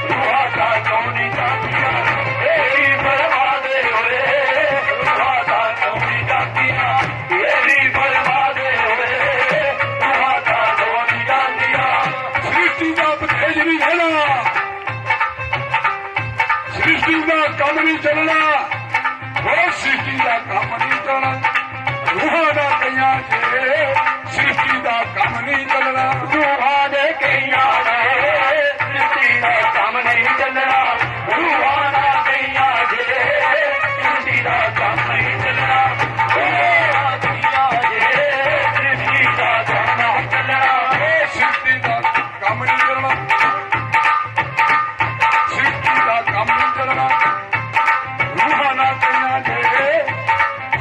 ਰੂਹਾਂ ਦਾ ਕਿਉਂ ਨਹੀਂ ਜਾਂਦੀਆਂ ਇਹ ਵੀ ਫਰਮਾ ਦੇ ਰੂਹਾਂ ਦਾ ਕਿਉਂ ਨਹੀਂ ਜਾਂਦੀਆਂ ਇਹ ਵੀ ਫਰਮਾ ਦੇ ਰੂਹਾਂ ਦਾ ਕਿਉਂ ਨਹੀਂ ਜਾਂਦੀਆਂ ਸ੍ਰਿਸ਼ਟੀ ਦਾ ਬਤੇਜ ਨਹੀਂ ਰਹਿਣਾ ਸ੍ਰਿਸ਼ਟੀ ਦਾ ਕੰਮ ਨਹੀਂ ਚੱਲਣਾ ਉਹ ਸ੍ਰਿਸ਼ਟੀ ਦਾ ਕੰਮ ਨਹੀਂ ਚੱਲਣਾ ਰੂਹਾਂ ਦਾ ਕਈਆਂ ਜੇ ਸ੍ਰਿਸ਼ਟੀ ਦਾ ਕੰਮ ਨਹੀਂ ਚੱਲਣਾ ਰੂਹਾਂ ਦੇ ਕਈਆਂ ਦੇ ਸ੍ਰਿਸ਼ਟੀ ਦਾ ਕੰਮ ਨਹੀਂ ਚੱਲਣਾ ਰੂਹਾਂ ਦਾ ਕਈਆਂ ਦੇ ਸ੍ਰਿਸ਼ਟੀ ਦਾ ਕੰਮ ਨਹੀਂ ਚੱਲਣਾ ਰੂਹਾਂ ਕਈਆਂ ਦੇ ਸ੍ਰਿਸ਼ਟੀ ਦਾ ਕੰਮ ਨਹੀਂ ਚੱਲਣਾ ਉਹ ਸ੍ਰਿਸ਼ਟੀ ਦਾ ਕੰਮ ਨਹੀਂ ਚੱਲਣਾ ਸ੍ਰਿਸ਼ਟੀ ਦਾ ਕੰਮ ਨਹੀਂ ਚੱਲਣਾ ਰੂਹਾਂ ਦਾ ਕਈਆਂ ਜੇ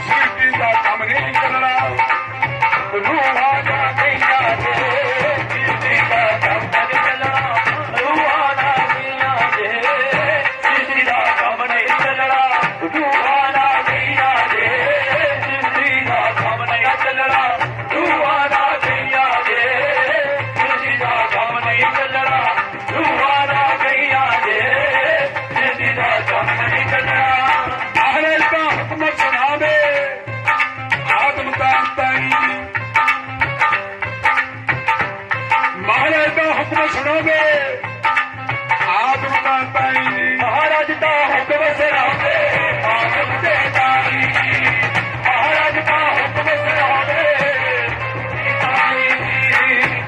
ਸ੍ਰਿਸ਼ਟੀ ਦਾ ਕੰਮ ਨਹੀਂ ਚੱਲਣਾ ਰੂਹਾਂ ਦਾ ਕਈਆਂ ਦੇ ਸ੍ਰਿਸ਼ਟੀ ਦਾ ਕੰਮ ਨਹੀਂ ਚੱਲਣਾ ਰੂਹਾਂ ਦਾ ਕਈਆਂ ਦੇ ਸ੍ਰਿਸ਼ਟੀ ਦਾ ਕੰਮ ਨਹੀਂ ਚੱਲਣਾ ਰੂਹਾਂ ਦਾ ਕਈਆਂ ਦੇ ਸ੍ਰਿਸ਼ਟੀ ਦਾ ਕੰਮ ਨਹੀਂ ਚੱਲਣਾ ਰੂਹਾਂ ਦਾ ਕਈਆਂ ਦੇ ਸ੍ਰਿਸ਼ਟੀ ਦਾ ਕੰਮ ਨਹੀਂ ਚੱਲਣਾ ਰੂਹਾਂ ਦਾ ਕਈਆਂ ਦੇ ਸ੍ਰਿਸ਼ਟੀ ਦਾ ਕੰਮ ਨਹੀਂ ਚੱਲਣਾ ਆਹਲੇ ਦਾ ਹੁਕਮ ਸੁਣਾ ਦੇ ਆਦਮ ਦਾ ਤਾਈ ਮਹਾਰਾਜ ਦਾ ਹੁਕਮ ਸੁਣੋਗੇ ਆਦਮ ਦਾ ਤਾਈ ਮਹਾਰਾਜ ਦਾ ਹੁਕਮ ਸੁਣਾਵੇ ਆਦਮ ਦੇ ਤਾਈ ਮਹਾਰਾਜ ਦਾ ਹੁਕਮ ਸੁਣਾਵੇ ਤਾਈ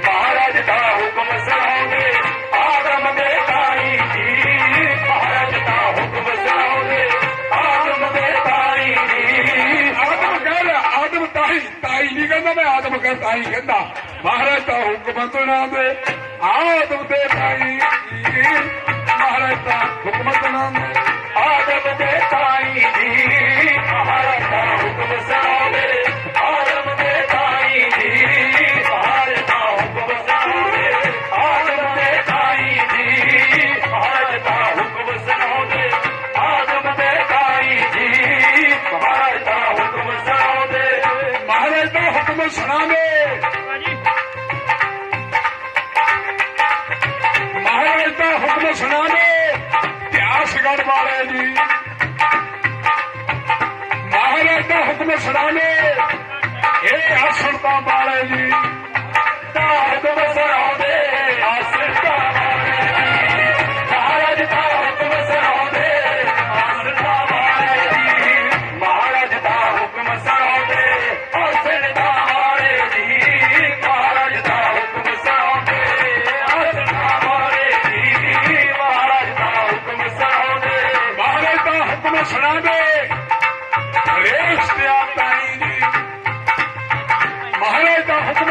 ਮਹਾਰਾਜ ਦਾ ਹੁਕਮ ਸੁਣਾਵੇ ਆਦਮ ਦੇ ਤਾਈ ਜੀ ਮਹਾਰਾਜ ਦਾ ਹੁਕਮ ਸੁਣਾਵੇ ਆਦਮ ਦੇ ਤਾਈ ਜੀ ਆਦਮ ਕਹਿੰਦਾ ਆਦਮ ਤਾਈ ਤਾਈ ਨਹੀਂ ਕਹਿੰਦਾ ਮੈਂ ਆਦਮ ਕਹਿੰਦਾ ਤਾਈ ਕਹਿੰਦਾ ਮਹਾਰਾਜ ਦਾ ਹੁਕਮ ਸੁਣਾ ਦੇ ਆਦਮ ਦੇ ਤਾਈ ਮਹਾਰਾਜ ਦਾ ਹੁਕਮ ਸੁਣਾ ਦੇ ਆਦਮ ਦੇ ਤਾਈ ਜੀ ਮਹਾਰਾਜ ਦਾ ਹੁਕਮ ਸੁਣਾਵੇ ਆਦਮ ਦੇ ਤਾਈ ਜੀ ਮਹਾਰਾਜ ਦਾ ਹੁਕਮ ਸੁਣਾਵੇ ਆਦਮ ਦੇ ਤਾਈ ਜੀ ਮਹਾਰਾਜ ਦਾ ਹੁਕਮ ਸੁਣਾਵੇ ਆਦਮ ਦੇ ਤਾਈ ਜੀ ਮਹਾਰਾਜ ਦਾ ਹੁਕਮ ਸੁਣਾਵੇ ਮਹਾਰਾਜ ਦਾ ਹੁਕਮ ਸੁਣਾਵੇ ਮਹਾਰਾਜ ਦਾ ਹੁਕਮ ਸੁਣਾਵੇ ਇਤਿਹਾਸਗੜ ਵਾਲੇ ਜੀ ਮਹਾਰਾਜ ਦਾ ਹੁਕਮ ਸੁਣਾਵੇ ਇਹ ਆਸਣਤਾ ਵਾਲੇ ਜੀ ਦਾ ਹੁਕਮ ਸੁਣਾਵੇ ਆਸਰਤਾ ਵਾਲੇ ਜੀ ਮਹਾਰਾਜ ਦਾ ਹੁਕਮ ਸੁਣਾਵੇ ਆਸਰਤਾ ਵਾਲੇ ਜੀ ਮਹਾਰਾਜ ਦਾ ਹੁਕਮ ਸੁਣਾਵੇ ਆਸਰਤਾ ਵਾਲੇ ਜੀ ਮਹਾਰਾਜ ਦਾ ਹੁਕਮ ਸੁਣਾਵੇ ਆਸਰਤਾ ਵਾਲੇ ਜੀ ਮਹਾਰਾਜ ਦਾ ਹੁਕਮ ਸੁਣਾਵੇ ਮਹਾਰਾਜ ਦਾ ਹੁਕਮ ਸੁਣਾਵੇ ਰੇਸ ਤੇ ਤਾਈ ਜੀ ਮਹਾਰਾਜ ਦਾ ਹੁਕਮ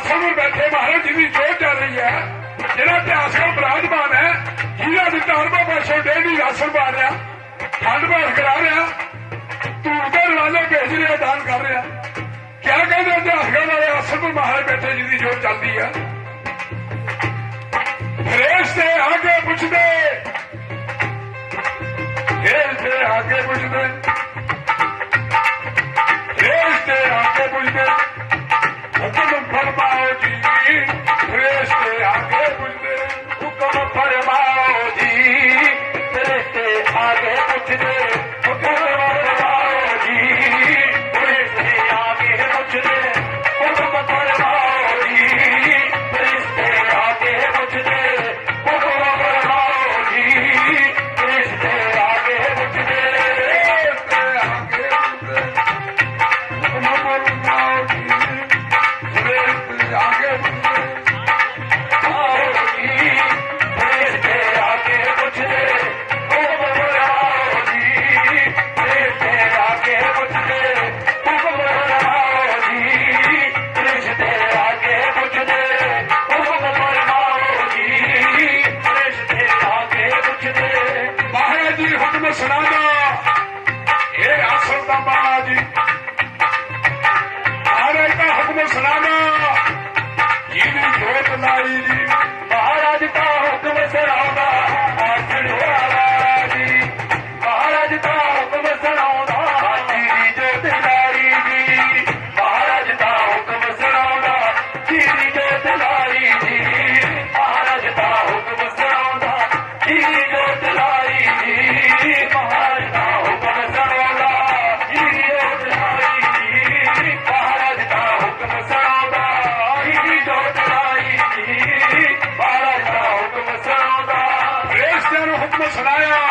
ਆਸਣ ਨੂੰ ਬੈਠੇ ਮਹਾਰਾਜ ਜੀ ਦੀ ਜੋਤ ਚੱਲ ਰਹੀ ਹੈ, ਜਿਹੜਾ ਇਤਿਹਾਸਕ ਬਰਾਜਮਾਨ ਹੈ, ਜਿਹਦਾ ਦਿੱਤਾ ਅਰਬਾਂ ਪਾਸੋਂ ਡੇਲੀ ਰਾਸ਼ਨ ਪਾ ਰਿਹਾ, ਖੰਡ ਬਾੜ ਕਰਾ ਰਿਹਾ, ਧੂਪ ਦੇ ਲਾਲੇ ਭੇਜ ਰਿਹਾ, ਦਾਨ ਕਰ ਰਿਹਾ। ਕਿਆ ਕਹਿੰਦੇ ਇਤਿਹਾਸਕਾਂ ਵਾਲੇ ਆਸਣ ਨੂੰ ਮਹਾਰਾਜ ਬੈਠੇ ਜੀ ਦੀ ਜੋਤ ਚੱਲਦੀ ਹੈ। ਫਰੇਸ਼ਤੇ ਆਗੇ ਪੁੱਛਦੇ, ਫਰੇਸ਼ਤੇ ਆਗੇ ਪੁੱਛਦੇ, ਫਰੇਸ਼ਤੇ ਆਗੇ ਪੁੱਛਦੇ, ਹੁਕਮ ਫਰਮਾਓ ਜੀ, ਫਰੇਸ਼ਤੇ ਆਗੇ ਪੁੱਛਦੇ, ਹੁਕਮ ਫਰਮਾਓ ਜੀ, ਫਰਿਸ਼ਤੇ ਆਗੇ ਪੁੱਛਦੇ, ਹੁਕਮ ਫਰਮਾਓ ਜੀ, ਫਰਿਸ਼ਤੇ ਆਗੇ ਪੁੱਛਦੇ, ਹੁਕਮ ਫਰਮਾਓ ਜੀ, ਫਰਿਸ਼ਤੇ ਆਗੇ ਪੁੱਛਦੇ, ਹੁਕਮ ਫਰਮਾਓ ਜੀ, ਫਰਿਸ਼ਤੇ ਆਗੇ ਪੁੱਛਦੇ, ਫਰੇਸ਼ਤੇ ਆਗੇ ਪੁੱਛਦੇ, ਹੁਕਮ ਫਰਮਾਓ ਜੀ, ਫਰੇਸ਼ਤੇ ਆਗੇ ਪੁੱਛਦੇ, ਆਓ ਜੀ, ਫਰਿਸ਼ਤੇ ਆਗੇ ਪੁੱਛਦੇ, ਹੁਕਮ ਫਰਮਾਓ ਜੀ, ਫਰਿਸ਼ਤੇ ਆਗੇ ਪੁੱਛਦੇ, ਹੁਕਮ ਫਰਮਾਓ ਜੀ, ਫਰਿਸ਼ਤੇ ਆਗੇ ਪੁੱਛਦੇ, ਹੁਕਮ ਫਰਮਾਓ ਜੀ, ਫਰਿਸ਼ਤੇ ਆਗੇ ਪੁੱਛਦੇ। ਮਹਾਰਾਜ ਜੀ ਹੁਕਮ ਸੁਣਾਦਾ, ਇਹ ਆਸਣ ਦਾ ਮਹਾਰਾਜ ਜੀ, ਮਹਾਰਾਜ ਦਾ ਹੁਕਮ ਸੁਣਾਦਾ, ਜਿਹਦੀ ਜੋਤ ਲਾਈ ਜੀ, ਮਹਾਰਾਜ ਦਾ ਹੁਕਮ ਸੁਣਾਉਂਦਾ, ਆਸਣ ਵਾਲਾ ਜੀ, ਮਹਾਰਾਜ ਦਾ ਹੁਕਮ ਸੁਣਾਉਂਦਾ, ਜਿਹਦੀ ਜੋਤ ਲਾਈ ਜੀ, ਮਹਾਰਾਜ ਦਾ ਹੁਕਮ ਸੁਣਾਉਂਦਾ, ਜਿਹਦੀ ਜੋਤ ਲਾਈ ਜੀ, ਮਹਾਰਾਜ ਦਾ ਹੁਕਮ ਸੁਣਾਉਂਦਾ, ਜਿਹਦੀ ਜੋਤ ਲਾਈ ਜੀ, ਮਹਾਰਾਜ ਦਾ ਹੁਕਮ ਸੁਣਾਉਂਦਾ, ਜਿਹਦੀ ਜੋਤ ਲਾਈ ਜੀ, ਮਹਾਰਾਜ ਦਾ ਹੁਕਮ ਸੁਣਾਉਂਦਾ, ਜਿਹਦੀ ਜੋਤ ਲਾਈ ਜੀ, ਮਹਾਰਾਜ ਦਾ ਹੁਕਮ ਸੁਣਾਉਂਦਾ। ਫਰੇਸ਼ਤਿਆਂ ਨੂੰ ਹੁਕਮ ਸੁਣਾਇਆ,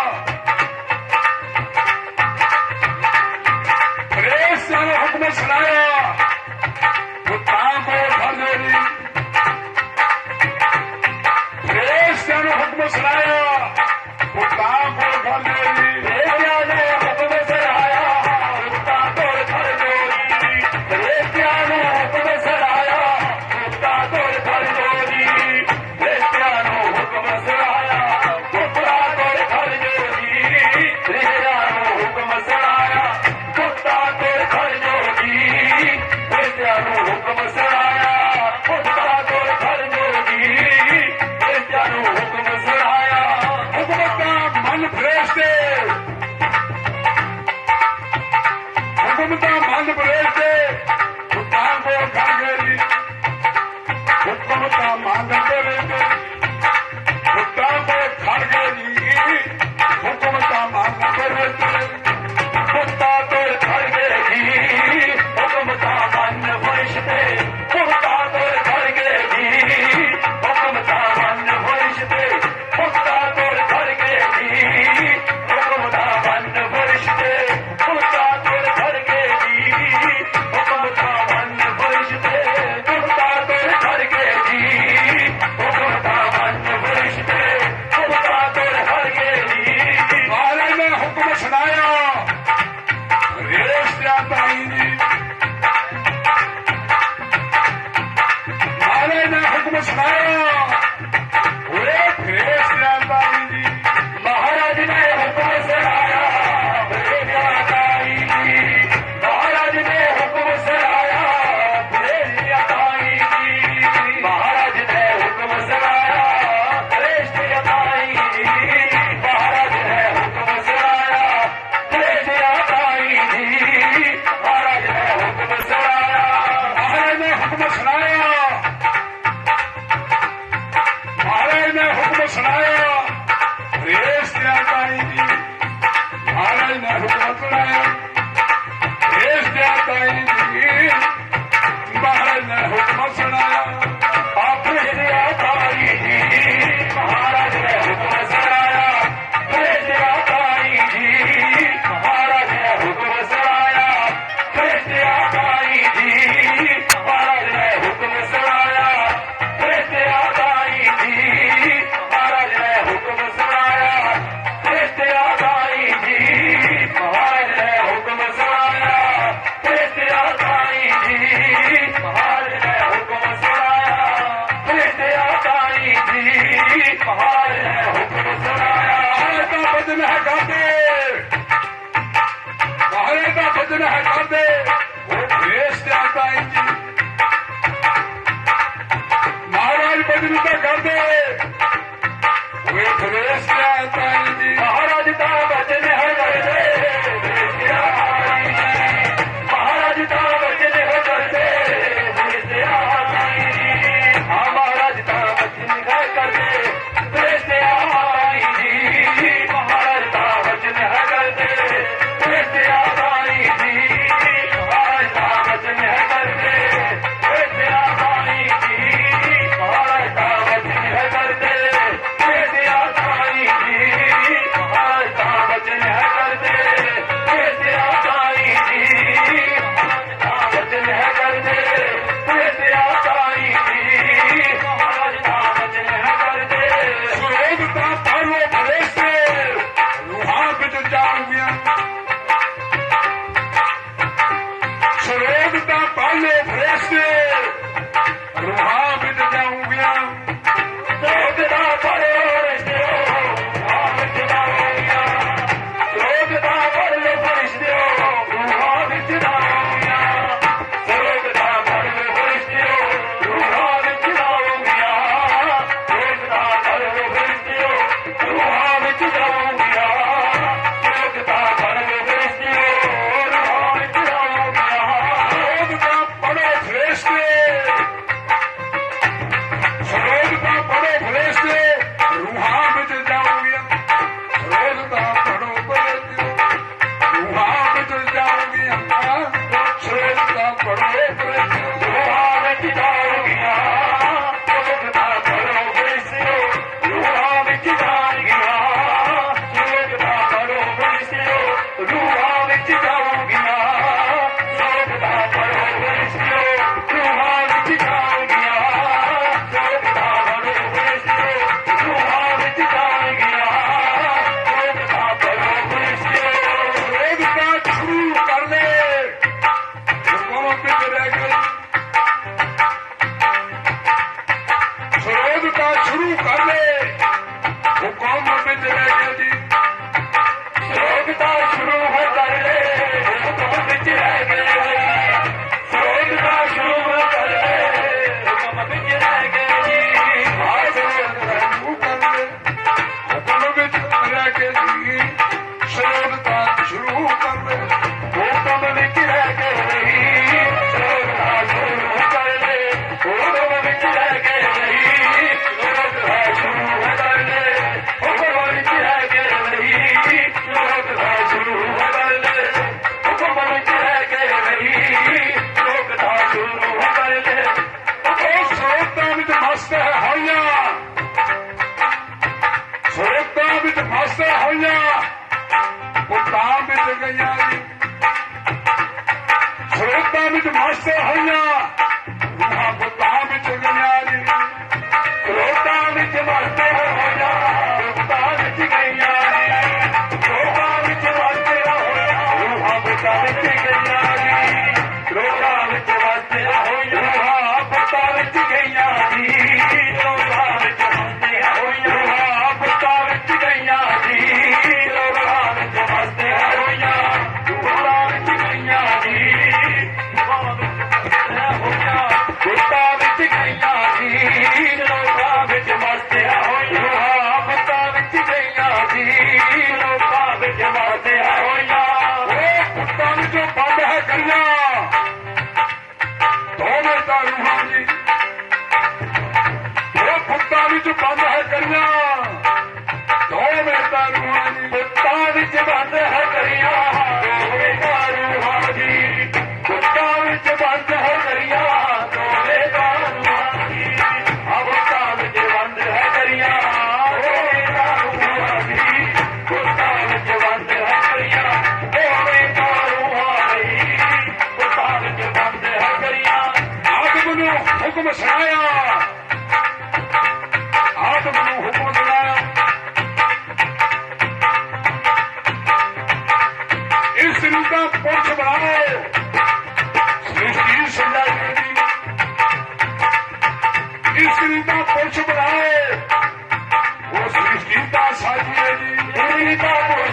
ਫਰੇਸ਼ਤਿਆਂ ਨੂੰ ਹੁਕਮ ਸੁਣਾਇਆ, ਪੁੱਤਾਂ ਕੋ ਫੜੋ ਜੀ, ਫਰੇਸ਼ਤਿਆਂ ਨੂੰ ਹੁਕਮ ਸੁਣਾਇਆ, ਪੁੱਤਾਂ ਕੋ ਫੜੋ ਜੀ, ਫਰਿਸ਼ਤਿਆਂ ਨੂੰ ਹੁਕਮ ਸੁਣਾਇਆ, ਪੁੱਤਾਂ ਕੋਲ ਖੜ ਜਾਓ ਜੀ, ਫਰਿਸ਼ਤਿਆਂ ਨੂੰ ਹੁਕਮ ਸੁਣਾਇਆ, ਪੁੱਤਾਂ ਕੋਲ ਖੜ ਜਾਓ ਜੀ, ਫਰਿਸ਼ਤਿਆਂ ਨੂੰ ਹੁਕਮ ਸੁਣਾਇਆ, ਪੁੱਤਾਂ ਕੋਲ ਖੜ ਜਾਓ ਜੀ, ਫਰਿਸ਼ਤਿਆਂ ਨੂੰ ਹੁਕਮ ਸੁਣਾਇਆ, ਪੁੱਤਾਂ ਕੋਲ ਖੜ ਜਾਓ ਜੀ, ਫਰਿਸ਼ਤਿਆਂ ਨੂੰ ਹੁਕਮ ਸੁਣਾਇਆ, ਪੁੱਤਾਂ ਕੋਲ ਖੜ ਜਾਓ ਜੀ, ਫਰਿਸ਼ਤਿਆਂ ਨੂੰ ਹੁਕਮ ਸੁਣਾਇਆ। ਹੁਕਮ ਦਾ ਮਨ ਫਰੇਸ਼ਤੇ, ਹੁਕਮ ਦਾ ਮਨ ਫਰੇਸ਼ਤੇ, ਪੁੱਤਾਂ ਕੋ ਖੜ ਗਏ ਜੀ, ਹੁਕਮ ਦਾ ਮਨ ਫਰੇਸ਼ਤੇ, ਪੁੱਤਾਂ ਕੋ ਖੜ ਗਏ ਜੀ, ਹੁਕਮ ਦਾ ਮਨ ਫਰੇਸ਼ਤੇ, ਪੁੱਤਾਂ ਕੋਲ ਖੜ ਗਏ ਜੀ, ਹੁਕਮ ਦਾ ਮਨ ਫਰਿਸ਼ਤੇ, ਪੁੱਤਾਂ ਕੋਲ ਖੜ ਗਏ ਜੀ, ਹੁਕਮ ਦਾ ਮਨ ਫਰਿਸ਼ਤੇ, ਪੁੱਤਾਂ ਕੋਲ ਖੜ ਗਏ ਜੀ, ਹੁਕਮ ਦਾ ਭਜਨ ਹੈ ਕਰਦੇ ਮਹਾਰਾਜ ਦਾ ਭਜਨ ਹੈ ਕਰਦੇ ਉਹ ਫੇਸ ਤੇ ਆਤਾ ਹੈ ਜੀ ਮਹਾਰਾਜ ਭਜਨ ਤਾਂ ਕਰਦੇ ਉਹ ਫੇਸ ਤੇ ਆਤਾ ਹੈ ਜੀ ਮਹਾਰਾਜ ਦਾ ਵਚਨ ਹੈ ਕਰਦੇ ਮਹਾਰਾਜ ਦਾ ਵਚਨ ਹੈ ਕਰਦੇ ਹਾਂ ਮਹਾਰਾਜ ਦਾ ਵਚਨ ਹੈ ਕਰਦੇ ਤੇ ਆਈ ਜੀ ਮਹਾਰਾਜ ਦਾ ਵਚਨ ਹੈ ਕਰਦੇ ਤੇ ਆਈ ਜੀ ਮਹਾਰਾਜ ਦਾ ਵਚਨ ਹੈ ਕਰਦੇ ਤੇ ਆਈ ਜੀ ਮਹਾਰਾਜ ਦਾ ਵਚਨ ਹੈ ਕਰਦੇ ਤੇ ਆਈ ਜੀ ਮਹਾਰਾਜ ਦਾ ਵਚਨ ਹੈ ਕਰਦੇ ਤੇ ਆਈ ਜੀ ਮਹਾਰਾਜ ਦਾ ਵਚਨ ਹੈ ਕਰਦੇ ਤੇ ਆਈ ਜੀ ਮਹਾਰਾਜ ਦਾ ਵਚਨ ਹੈ ਕਰਦੇ ਸਰੋਗ ਤਾਂ ਪਾਲੋ ਫਰੇਸ਼ਤੇ ਰੂਹਾਂ ਵਿੱਚ ਜਾਊਗੀਆਂ ਸਰੋਗ ਤਾਂ ਪਾਲੋ ਫਰੇਸ਼ਤੇ ਰੂਹਾਂ ਵਿੱਚ ਜਾਊਗੀਆਂ ਲੋਕ ਦਾ ਪੜੋ ਰਿਸ਼ਤਿਓ ਰੂਹਾਂ ਵਿੱਚ ਜਾਊਗੀਆਂ ਲੋਕ ਦਾ ਪੜ ਲੋ ਫਰਿਸ਼ਤਿਓ ਰੂਹਾਂ ਵਿੱਚ ਜਾਊਗੀਆਂ ਲੋਕ ਦਾ ਪੜ ਲੋ ਫਰਿਸ਼ਤਿਓ ਰੂਹਾਂ ਵਿੱਚ ਜਾਊਗੀਆਂ ਲੋਕ ਦਾ ਪੜ ਲੋ ਫਰਿਸ਼ਤਿਓ ਰੂਹਾਂ ਵਿੱਚ ਜਾਊਗੀਆਂ ਲੋਕ ਦਾ ਪੜ ਲੋ ਫਰਿਸ਼ਤਿਓ ਰੂਹਾਂ ਵਿੱਚ ਜਾਊਗੀਆਂ ਸਰੋਗ ਤਾਂ ਪੜੋ ਫਰੇਸ਼ਤੇ ਸਰੋਗ ਤਾਂ ਪੜੋ ਫਰੇਸ਼ਤੇ ਰੂਹਾਂ ਵਿੱਚ ਜਾਊਗੀਆਂ ਸਰੋਗ ਤਾਂ ਪੜੋ ਫਰੇਸ਼ਤੇ ਰੂਹਾਂ ਵਿੱਚ ਜਾਊਗੀਆਂ ਸਰੋਗ ਤਾਂ ਪੜੋ ਫਰੇਸ਼ਤੇ ਰੂਹਾਂ ਵਿੱਚ ਜਾਊਗੀਆਂ ਲੋਕ ਦਾ ਪੜੋ ਫਰਿਸ਼ਤਿਓ ਰੂਹਾਂ ਵਿੱਚ ਜਾਣਗੀਆਂ ਲੋਕ ਦਾ ਪੜੋ ਫਰਿਸ਼ਤਿਓ ਰੂਹਾਂ ਵਿੱਚ ਜਾਊਗੀਆਂ ਲੋਕ ਦਾ ਪੜੋ ਫਰਿਸ਼ਤਿਓ ਰੂਹਾਂ ਵਿੱਚ ਜਾਣਗੀਆਂ ਲੋਕ ਦਾ ਪੜੋ ਫਰਿਸ਼ਤਿਓ ਰੂਹਾਂ ਵਿੱਚ ਜਾਣਗੀਆਂ ਲੋਕ ਦਾ ਪੜੋ ਫਰਿਸ਼ਤਿਓ ਸਰੋਗ ਤਾਂ ਸ਼ੁਰੂ ਕਰ ਲੈ ਹੁਕਮ ਵਿੱਚ ਰਹਿ ਗਏ ਸਰੋਗ ਤਾਂ ਸ਼ੁਰੂ ਕਰ ਲੈ ਹੁਕਮ ਵਿੱਚ ਰਹਿ ਗਏ ਜੀ ਲੋਕ ਤਾਂ ਸ਼ੁਰੂ ਹੋ ਕਰ ਲੈ ਹੁਕਮ ਵਿੱਚ ਰਹਿ ਗਏ ਲੋਕ ਤਾਂ ਸ਼ੁਰੂ ਹੋ ਕਰ ਲੈ ਹੁਕਮ ਵਿੱਚ ਰਹਿ ਗਏ ਜੀ ਸ਼ੁਰੂ ਕਰ ਲੈ ਹੁਕਮ ਵਿੱਚ ਰਹਿ ਗਏ ਜੀ ਸਰੋਗ ਤਾਂ ਸ਼ੁਰੂ ਕਰ ਲੈ ਹੁਕਮ ਵਿੱਚ ਰਹਿ ਗਏ ਲੋਕ ਤਾਂ ਸ਼ੁਰੂ ਕਰ ਲੈ ਹੁਕਮ ਵਿੱਚ ਰਹਿ ਗਏ ਲੋਕ ਤਾਂ ਸ਼ੁਰੂ ਕਰ ਲੈ ਹੁਕਮ ਵਿੱਚ ਰਹਿ ਗਏ ਲੋਕ ਤਾਂ ਸ਼ੁਰੂ ਕਰ ਲੈ ਹੁਕਮ ਵਿੱਚ ਰਹਿ ਗਏ ਲੋਕ ਤਾਂ ਸ਼ੁਰੂ ਕਰ ਲੈ ਉਹ ਸਰੋਤਾਂ ਵਿੱਚ ਮਸਤ ਹੋਈਆਂ ਸਰੋਤਾਂ ਵਿੱਚ ਮਸਤ ਹੋਈਆਂ ਪੁੱਤਾਂ ਵਿੱਚ ਗਈਆਂ ਜੀ ਸਰੋਤਾਂ ਵਿੱਚ ਮਸਤ ਹੋਈਆਂ ਰੂਹਾਂ ਪੁੱਤਾਂ ਵਿੱਚ ਗਈਆਂ ਜੀ ਲੋਕਾਂ ਵਿੱਚ ਵਸਦੇ ਹੋਇਆ ਲੋਕਾਂ ਵਿੱਚ ਗਈਆਂ ਲੋਕਾਂ ਵਿੱਚ ਵਸਦੇ ਹੋਇਆ ਰੂਹਾਂ ਪੁੱਤਾਂ ਵਿੱਚ ਗਈਆਂ ਲੋਕਾਂ ਵਿੱਚ ਵਸਦੇ ਹੋਇਆ ਰੂਹਾਂ ਪੁੱਤਾਂ ਵਿੱਚ ਗਈਆਂ ਲੋਕਾਂ ਵਿੱਚ ਵਸਦੇ ਹੋਇਆ ਰੂਹਾਂ ਪੁੱਤਾਂ ਵਿੱਚ ਗਈਆਂ ਲੋਕਾਂ ਵਿੱਚ ਵਸਦੇ ਹੋਇਆ ਰੂਹਾਂ ਵਿੱਚ ਗਈਆਂ ਰੂਹਾਂ ਵਿੱਚ ਵਸਦੇ ਹੋਇਆ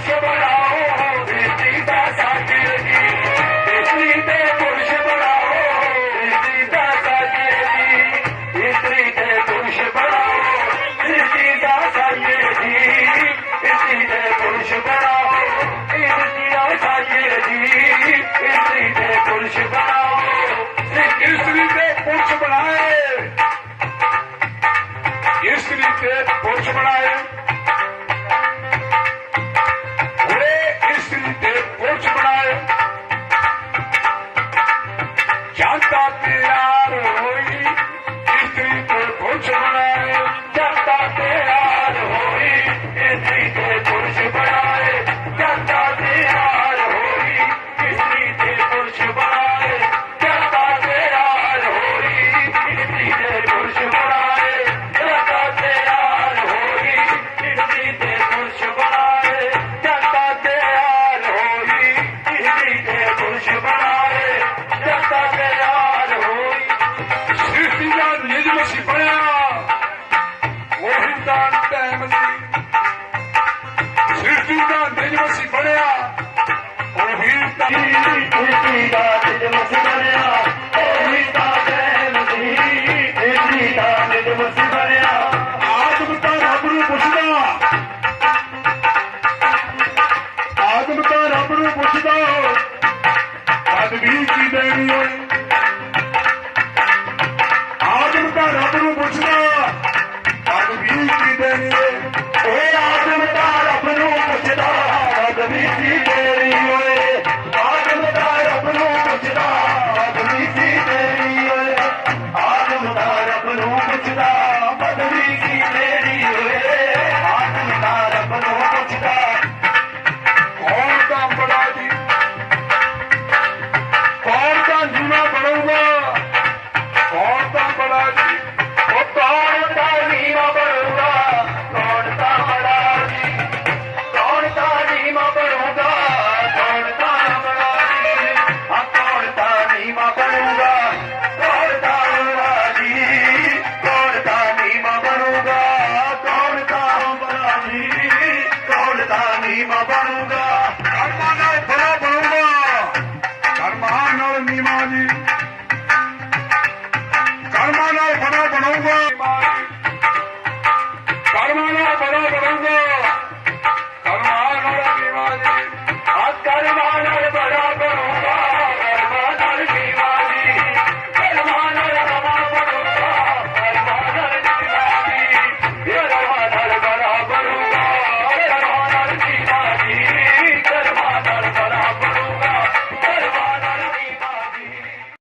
ਪੁਰਸ਼ ਬਣਾਓ ਧਰਤੀ ਦਾ ਸਾਜੇ ਜੀ ਇਸਤਰੀ ਤੇ ਪੁਰਸ਼ ਬਣਾਓ ਧਰਤੀ ਦਾ ਸਾਜੇ ਜੀ ਇਸਤਰੀ ਤੇ ਪੁਰਸ਼ ਬਣਾਓ ਧਰਤੀ ਦਾ ਸਾਜੇ ਜੀ ਇਸਤਰੀ ਤੇ ਪੁਰਸ਼ ਬਣਾਓ ਧਰਤੀ ਦਾ ਸਾਜੇ ਜੀ ਇਸਤਰੀ ਤੇ ਪੁਰਸ਼ ਬਣਾਓ ਇਸਤਰੀ ਤੇ ਪੁਰਸ਼ ਬਣਾਏ ਇਸਤਰੀ ਤੇ ਪੁਰਸ਼ ਬਣਾਏ ਇਸਤਰੀ ਤੇ ਪੁਰਸ਼ ਬਣਾਏ ਜਨਤਾ ਤਿਆਰ ਹੋਈ ਇਸਤਰੀ ਤੇ ਪੁਰਸ਼ ਬਣਾਏ ਜਨਤਾ ਤਿਆਰ ਹੋਈ ਇਸਤਰੀ ਤੇ ਪੁਰਸ਼ ਬਣਾਏ ਜਨਤਾ ਤਿਆਰ ਹੋਈ ਇਸਤਰੀ ਤੇ ਪੁਰਸ਼ ਬਣਾਏ ਜਨਤਾ ਤਿਆਰ ਹੋਈ ਇਸਤਰੀ ਤੇ ਪੁਰਸ਼ ਬਣਾਏ ਜਨਤਾ ਤਿਆਰ ਹੋਈ ਇਸਤਰੀ ਤੇ ਪੁਰਸ਼ ਬਣਾਏ ਜਨਤਾ ਤਿਆਰ ਹੋਈ ਇਸਤਰੀ ਤੇ ਪੁਰਸ਼ ਬਣਾਏ ਜਨਤਾ ਤਿਆਰ ਹੋਈ ਸ੍ਰਿਸ਼ਟੀ ਦਾ ਨਿਯਮ ਸੀ ਬਣਿਆ ਉਹੀ ਤਾਂ ਟਾਈਮ ਸੀ ਸ੍ਰਿਸ਼ਟੀ ਦਾ ਨਿਯਮ ਸੀ ਬਣਿਆ ਉਹੀ ਤਾਂ ਇਸਤਰੀ ਦਾ ਨਿਯਮ ਸੀ ਬਣਿਆ ਉਹੀ ਤਾਂ ਟਾਈਮ ਸੀ ਇਸਤਰੀ ਦਾ ਨਿਯਮ ਸੀ ਬਣਿਆ ਆਦਮ ਤਾਂ ਰੱਬ ਨੂੰ ਪੁੱਛਦਾ ਆਦਮ ਤਾਂ ਰੱਬ ਨੂੰ ਪੁੱਛਦਾ ਅੱਜ ਵੀ ਕੀ ਦੇਣੀ ਹੋਏ